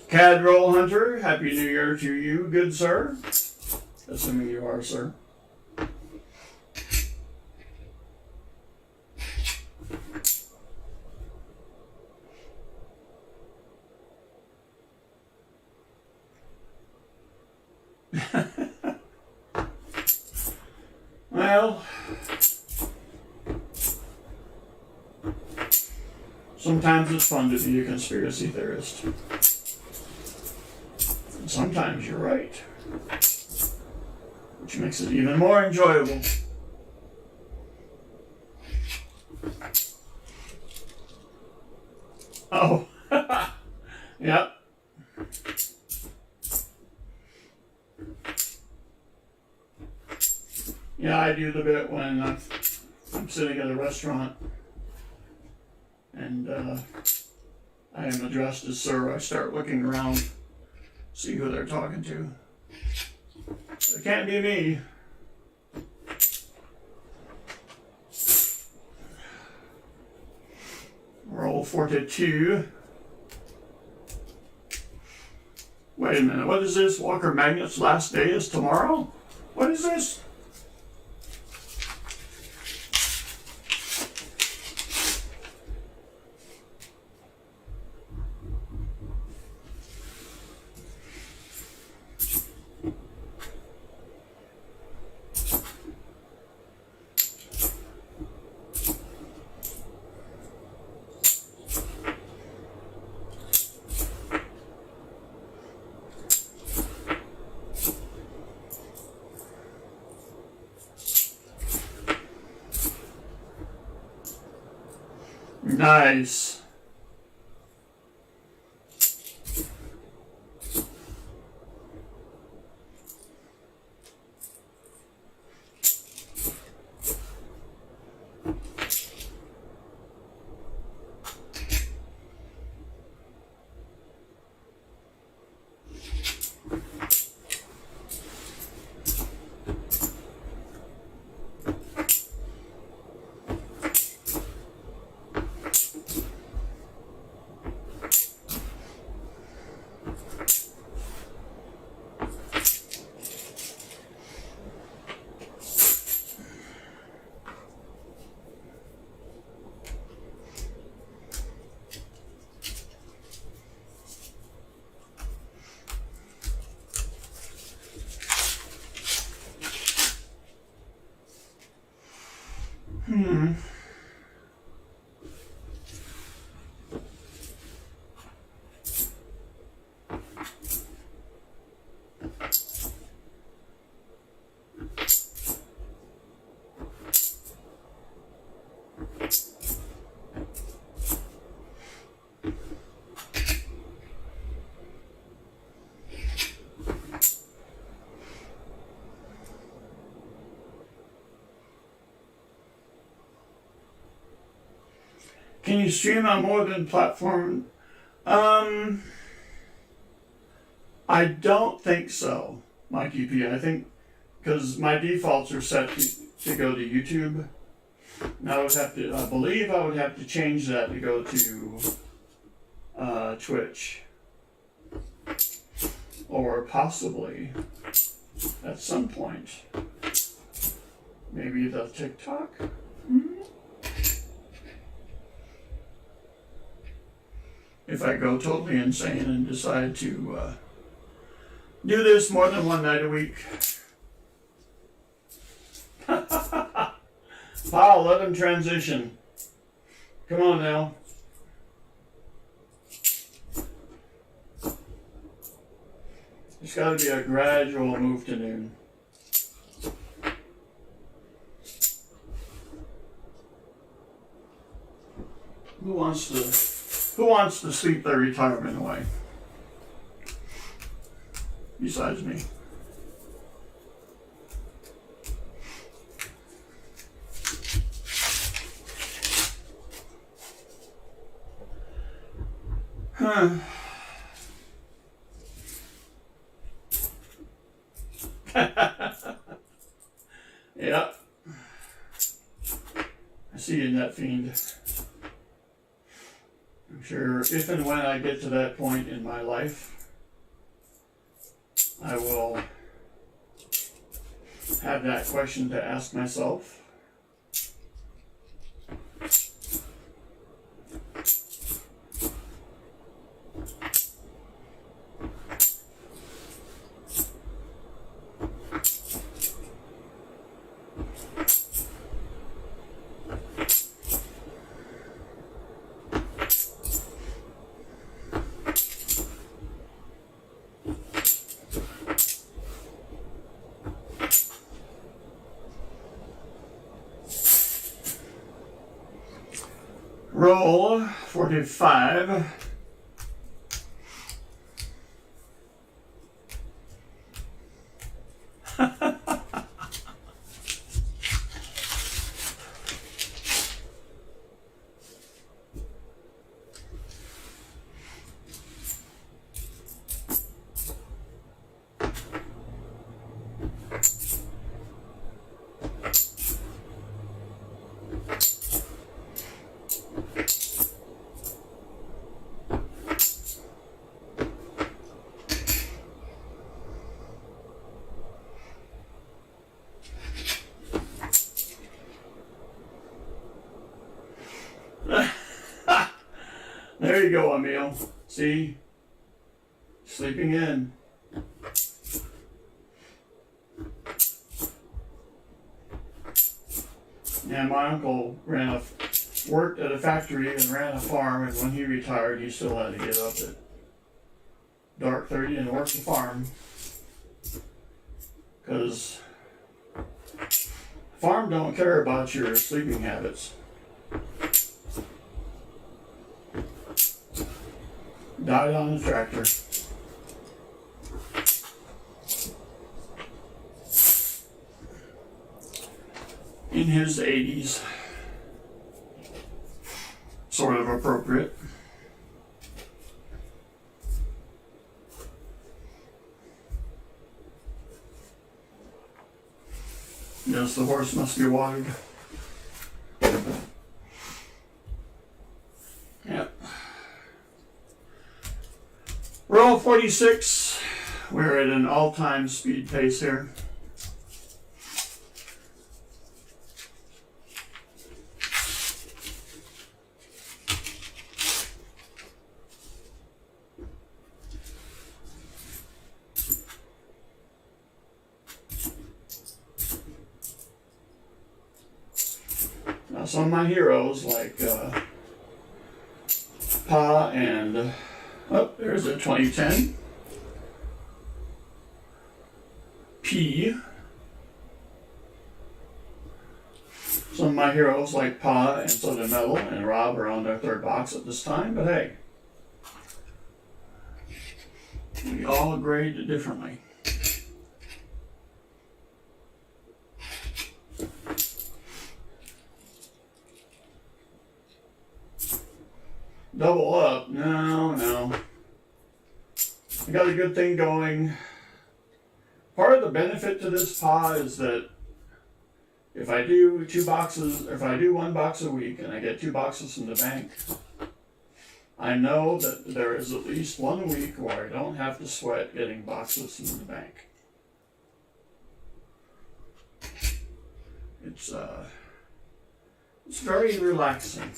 Cad Roll Hunter, Happy New Year to you, good sir. Assuming you are, sir. Well, sometimes it's fun to be a conspiracy theorist. And sometimes you're right, which makes it even more enjoyable. Oh, yep. Yeah, I do the bit when I'm sitting at a restaurant and I am addressed as sir. I start looking around, see who they're talking to. It can't be me. Roll 42. Wait a minute, what is this? Walker Magnet's last day is tomorrow? What is this? Nice. Can you stream on more than platform? I don't think so, Mikey P. I think because my defaults are set to go to YouTube. Now I believe I would have to change that to go to Twitch. Or possibly, at some point, maybe the TikTok? If I go totally insane and decide to do this more than one night a week. Paul, let him transition. Come on now. It's got to be a gradual move to noon. Who wants to sleep their retirement away? Besides me. Huh. Yeah. I see you, Net Fiend. I'm sure if and when I get to that point in my life, I will have that question to ask myself. Roll 45. There you go, Emil. See? Sleeping in. Yeah, my uncle worked at a factory and ran a farm, and when he retired, he still had to get up at dark 30 and work the farm. Because farm don't care about your sleeping habits. Died on the tractor. In his 80s. Sort of appropriate. Yes, the horse must be watered. Yep. Roll 46. We're at an all-time speed pace here. Now, some of my heroes, like Pa and, oh, there's a 2010. P. Some of my heroes, like Pa and Soda Metal and Rob, are on their third box at this time, but hey, we all grade differently. Double up? No. I got a good thing going. Part of the benefit to this Pa is that if I do 2 boxes, if I do 1 box a week and I get 2 boxes from the bank, I know that there is at least 1 week where I don't have to sweat getting boxes from the bank. It's very relaxing.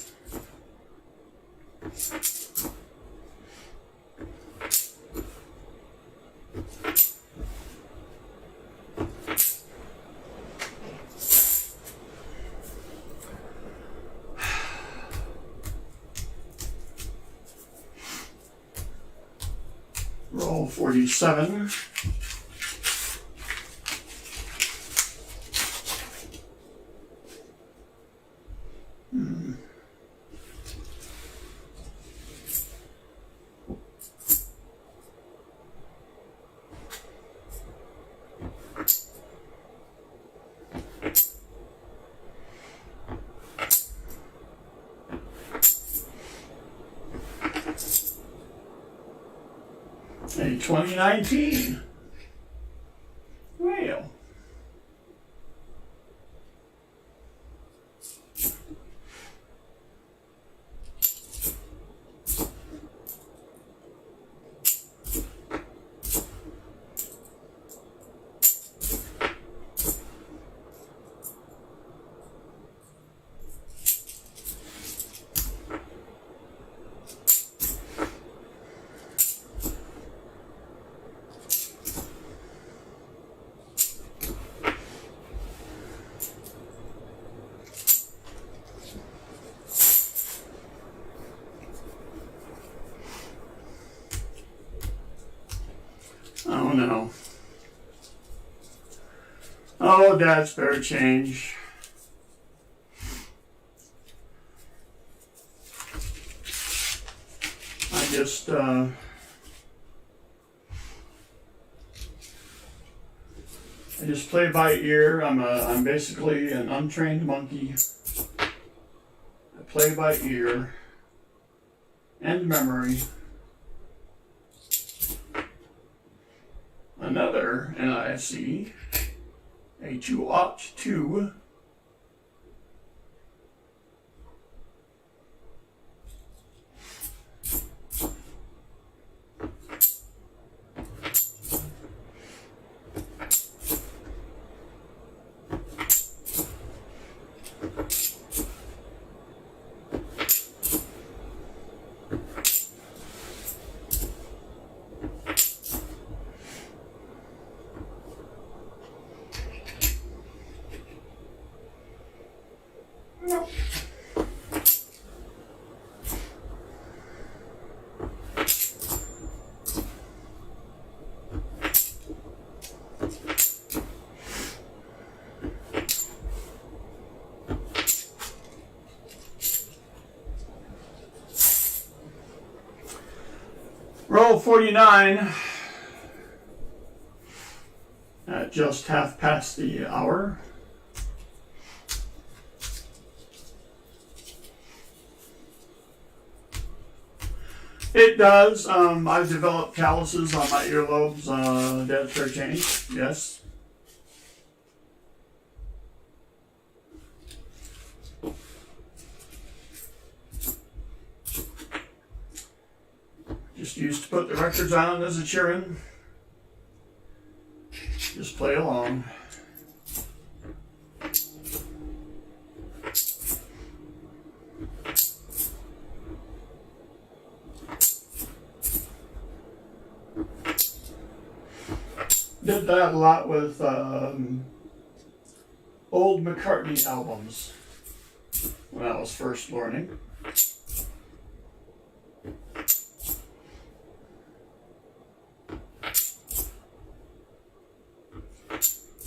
Roll 47. A 2019. Well. Oh no. Oh, Dad, spare change. I just play by ear. I'm basically an untrained monkey. I play by ear and memory. Another NIFC, a 2-2. Nope. Roll 49 at just half past the hour. It does. I've developed calluses on my earlobes. That's fair change. Yes. Just used to put the records on as a cheering. Just play along. Did that a lot with old McCartney albums when I was first learning.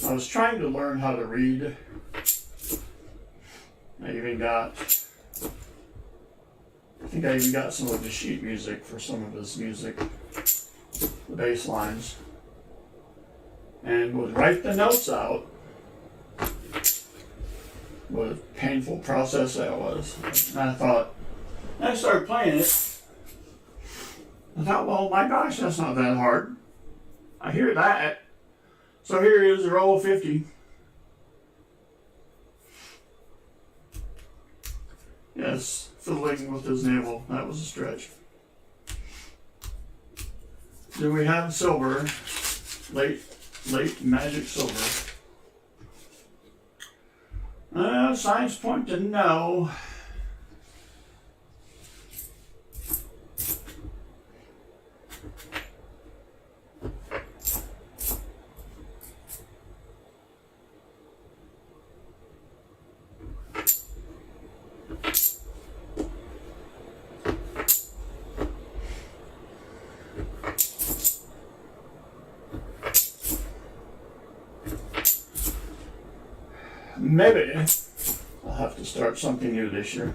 I was trying to learn how to read. I think I even got some of the sheet music for some of his music, the bass lines, and would write the notes out. What a painful process that was. And I started playing it. I thought, well, my gosh, that's not that hard. I hear that. So here is roll 50. Yes, fiddling with his navel. That was a stretch. Do we have silver? Late magic silver. Signs point to no. Maybe I'll have to start something new this year.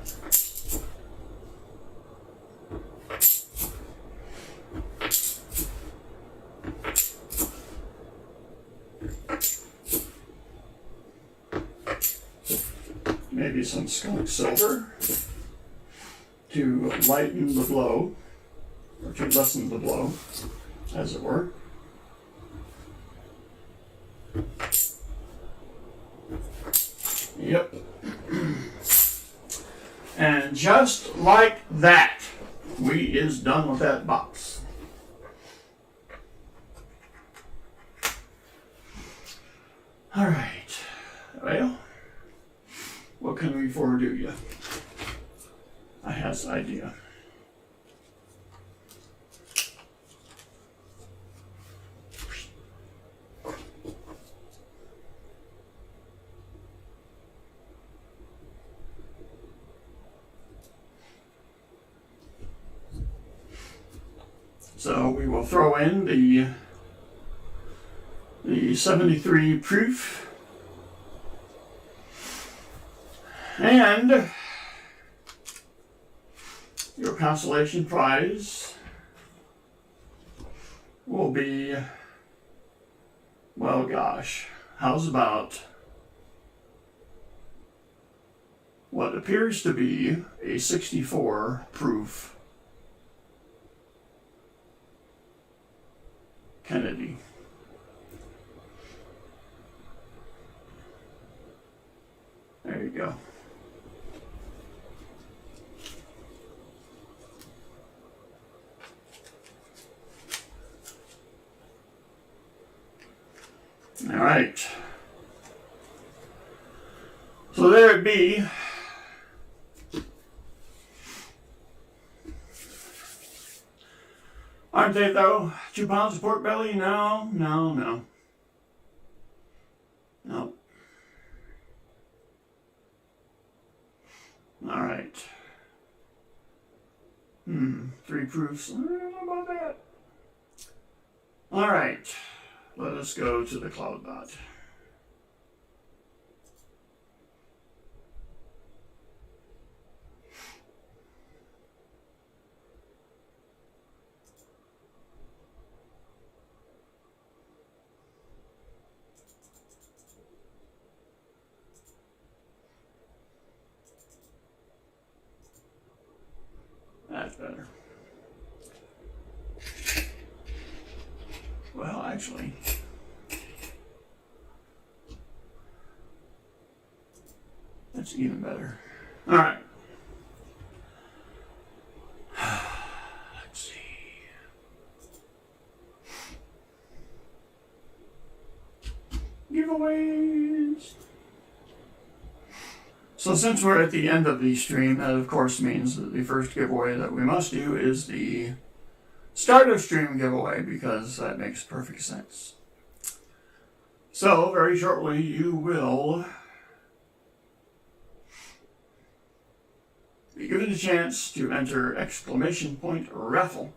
Maybe some skunk silver to lighten the blow, or to lessen the blow, as it were. Yep. And just like that, we is done with that box. All right. Well, what can we do you? I has an idea. So we will throw in the 73 proof and your consolation prize will be, well, gosh, how's about what appears to be a 64 proof Kennedy. There you go. All right. So there it be. Aren't they though? 2 pounds of pork belly? No. No. All right. 3 proofs. I don't know about that. All right. Let us go to the CloudBot. That's better. Well, actually, that's even better. All right. Let's see. Giveaways. So since we're at the end of the stream, that of course means that the first giveaway that we must do is the start of stream giveaway, because that makes perfect sense. So very shortly you will be given a chance to enter exclamation point raffle.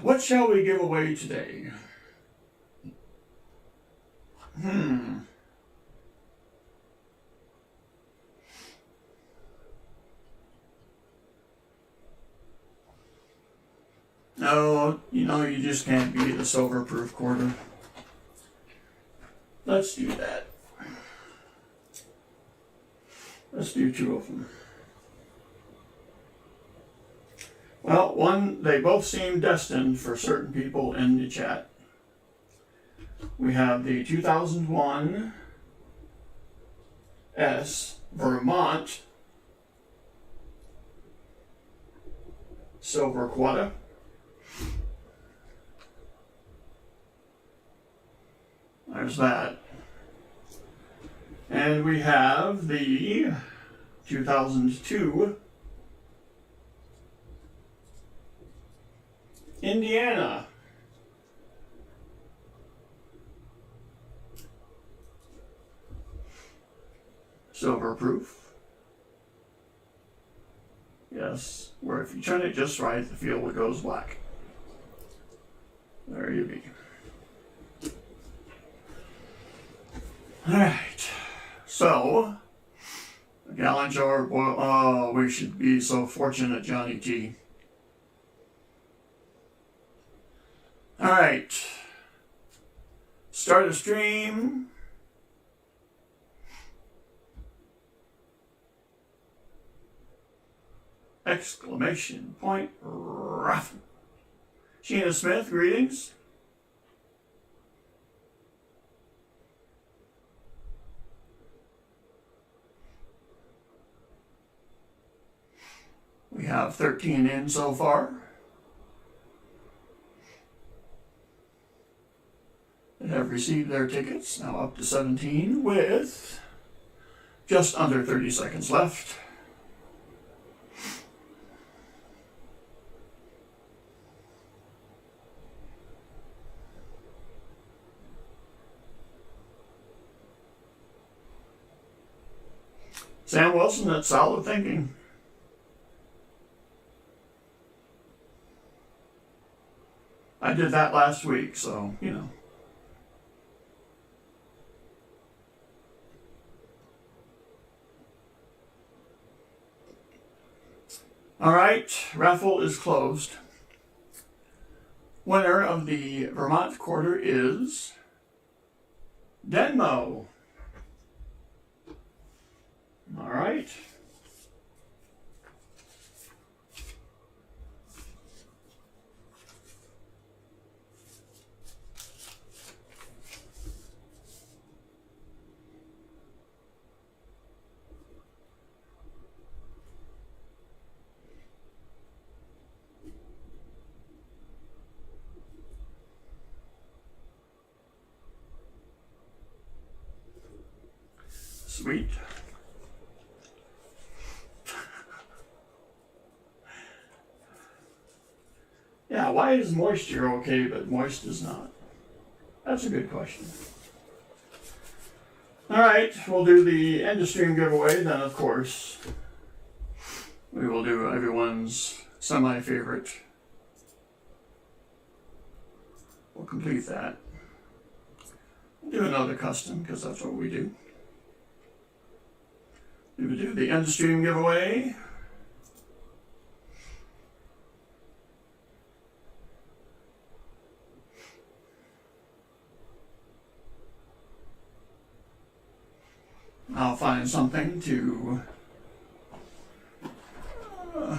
What shall we give away today? No, you just can't beat a silver proof quarter. Let's do that. Let's do 2 of them. Well, they both seem destined for certain people in the chat. We have the 2001 S Vermont Silver Quadra. There's that. And we have the 2002 Indiana silver proof. Yes, where if you turn it just right, the field goes black. There you be. Alright, so, a gallon jar, boy, oh, we should be so fortunate, Johnny T. Alright, start a stream. Exclamation point raffle. Sheena Smith, greetings. We have 13 in so far. That have received their tickets, now up to 17 with just under 30 seconds left. Sam Wilson, that's solid thinking. I did that last week, so, All right, raffle is closed. Winner of the Vermont quarter is Denmo. All right. Sweet. Yeah, why is moisture okay but moist is not? That's a good question. Alright, we'll do the end of stream giveaway, then of course we will do everyone's semi-favorite. We'll complete that. We'll do another custom, because that's what we do. We will do the end of stream giveaway. I'll find something to all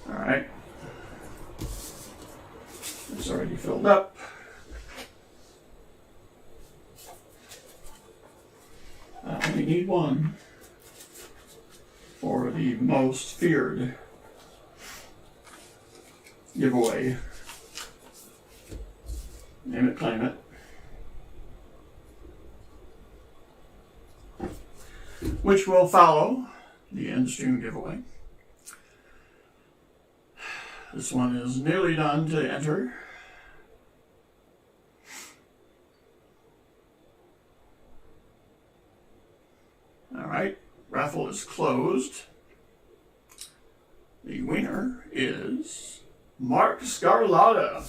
right. It's already filled up. I only need one for the most feared giveaway. Name it, claim it. Which will follow the end stream giveaway. This one is nearly done to enter. All right, raffle is closed. The winner is Mark Scarlata.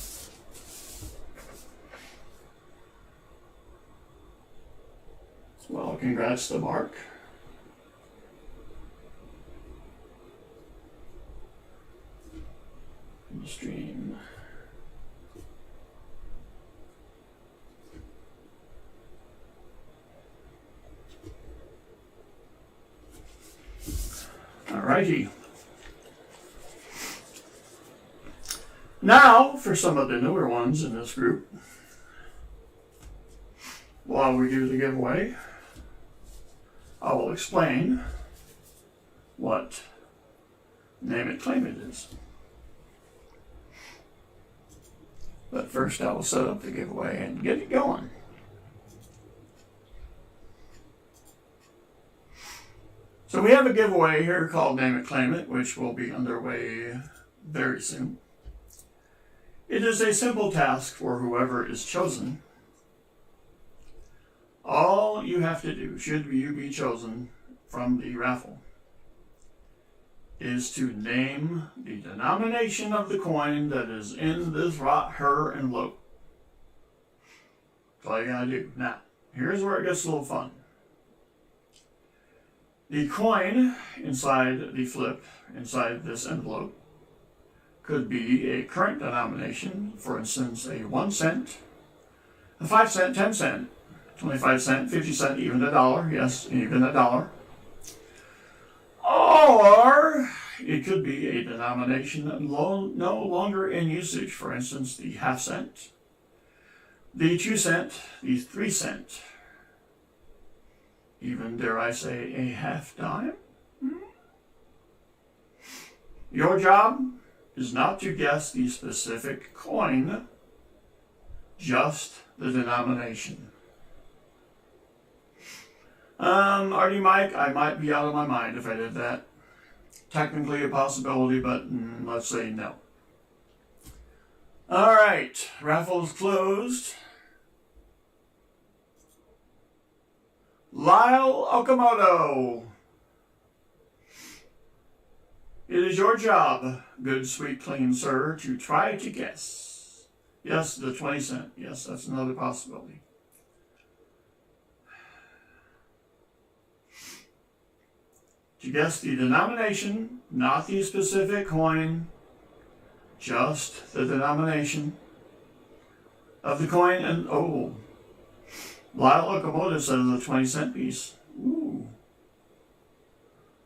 Well, congrats to Mark. Stream. Alrighty. Now, for some of the newer ones in this group, while we do the giveaway, I will explain what name it, claim it is. But first I will set up the giveaway and get it going. So we have a giveaway here called Name It, Claim It, which will be underway very soon. It is a simple task for whoever is chosen. All you have to do, should you be chosen from the raffle, is to name the denomination of the coin that is in this her envelope. That's all you gotta do. Now, here's where it gets a little fun. The coin inside the flip, inside this envelope, could be a current denomination, for instance, a 1 cent, a 5 cent, 10 cent, 25 cent, 50 cent, even $1. Yes, even $1. Or it could be a denomination no longer in usage. For instance, the half cent, the 2 cent, the 3 cent, even, dare I say, a half dime. Your job is not to guess the specific coin, just the denomination. Artie Mike, I might be out of my mind if I did that. Technically a possibility, but let's say no. All right, raffle's closed. Lyle Okamoto. It is your job, good, sweet, clean sir, to try to guess. Yes, the 20 cent. Yes, that's another possibility. To guess the denomination, not the specific coin, just the denomination of the coin. And oh, Lyle Okamoto says a 20 cent piece. Ooh,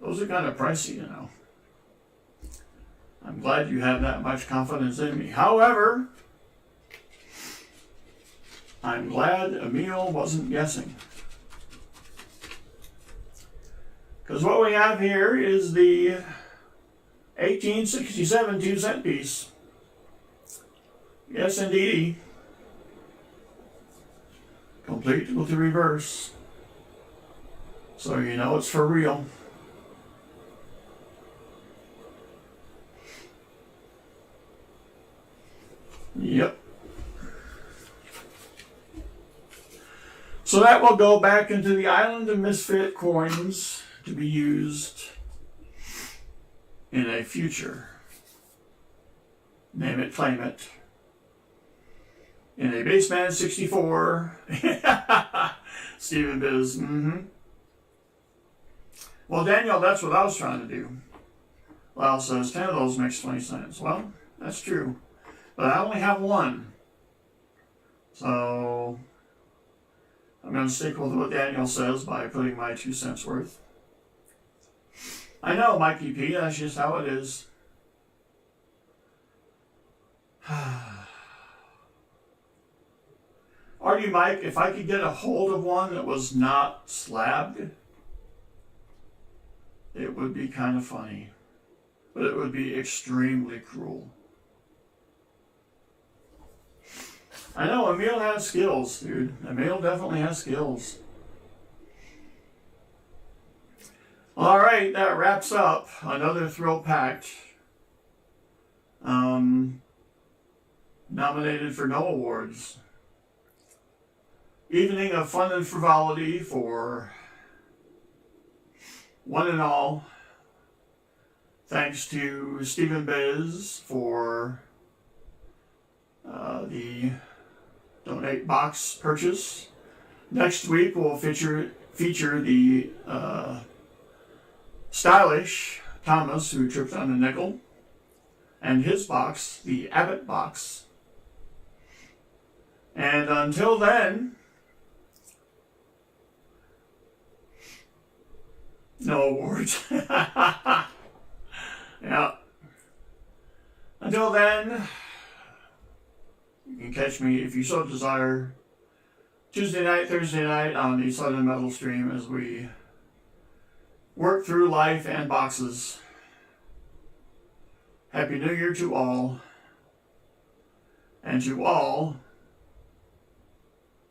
those are kind of pricey, you know. I'm glad you have that much confidence in me. However, I'm glad Emil wasn't guessing. Because what we have here is the 1867 2 cent piece. Yes, indeedy. Complete with the reverse. So you know it's for real. Yep. So that will go back into the Island of Misfit coins to be used in a future, name it, claim it, in a Bassman64 Stephen Biz. Well, Daniel, that's what I was trying to do. Lyle says 10 of those makes 20 cents. Well, that's true. But I only have one. So I'm going to stick with what Daniel says by putting my 2 cents worth. I know, Mikey P, that's just how it is. Artie Mike, if I could get a hold of one that was not slabbed, it would be kind of funny. But it would be extremely cruel. I know, Emil has skills, dude. Emil definitely has skills. All right, that wraps up another thrill-packed. Nominated for no awards. Evening of fun and frivolity for one and all. Thanks to Stephen Biz for the donate box purchase. Next week we'll feature the stylish Thomas who tripped on a nickel and his box, the Abbott box. And until then, no awards. Yeah. Until then, you can catch me, if you so desire, Tuesday night, Thursday night on the Southern Metal stream as we work through life and boxes. Happy New Year to all. And to all,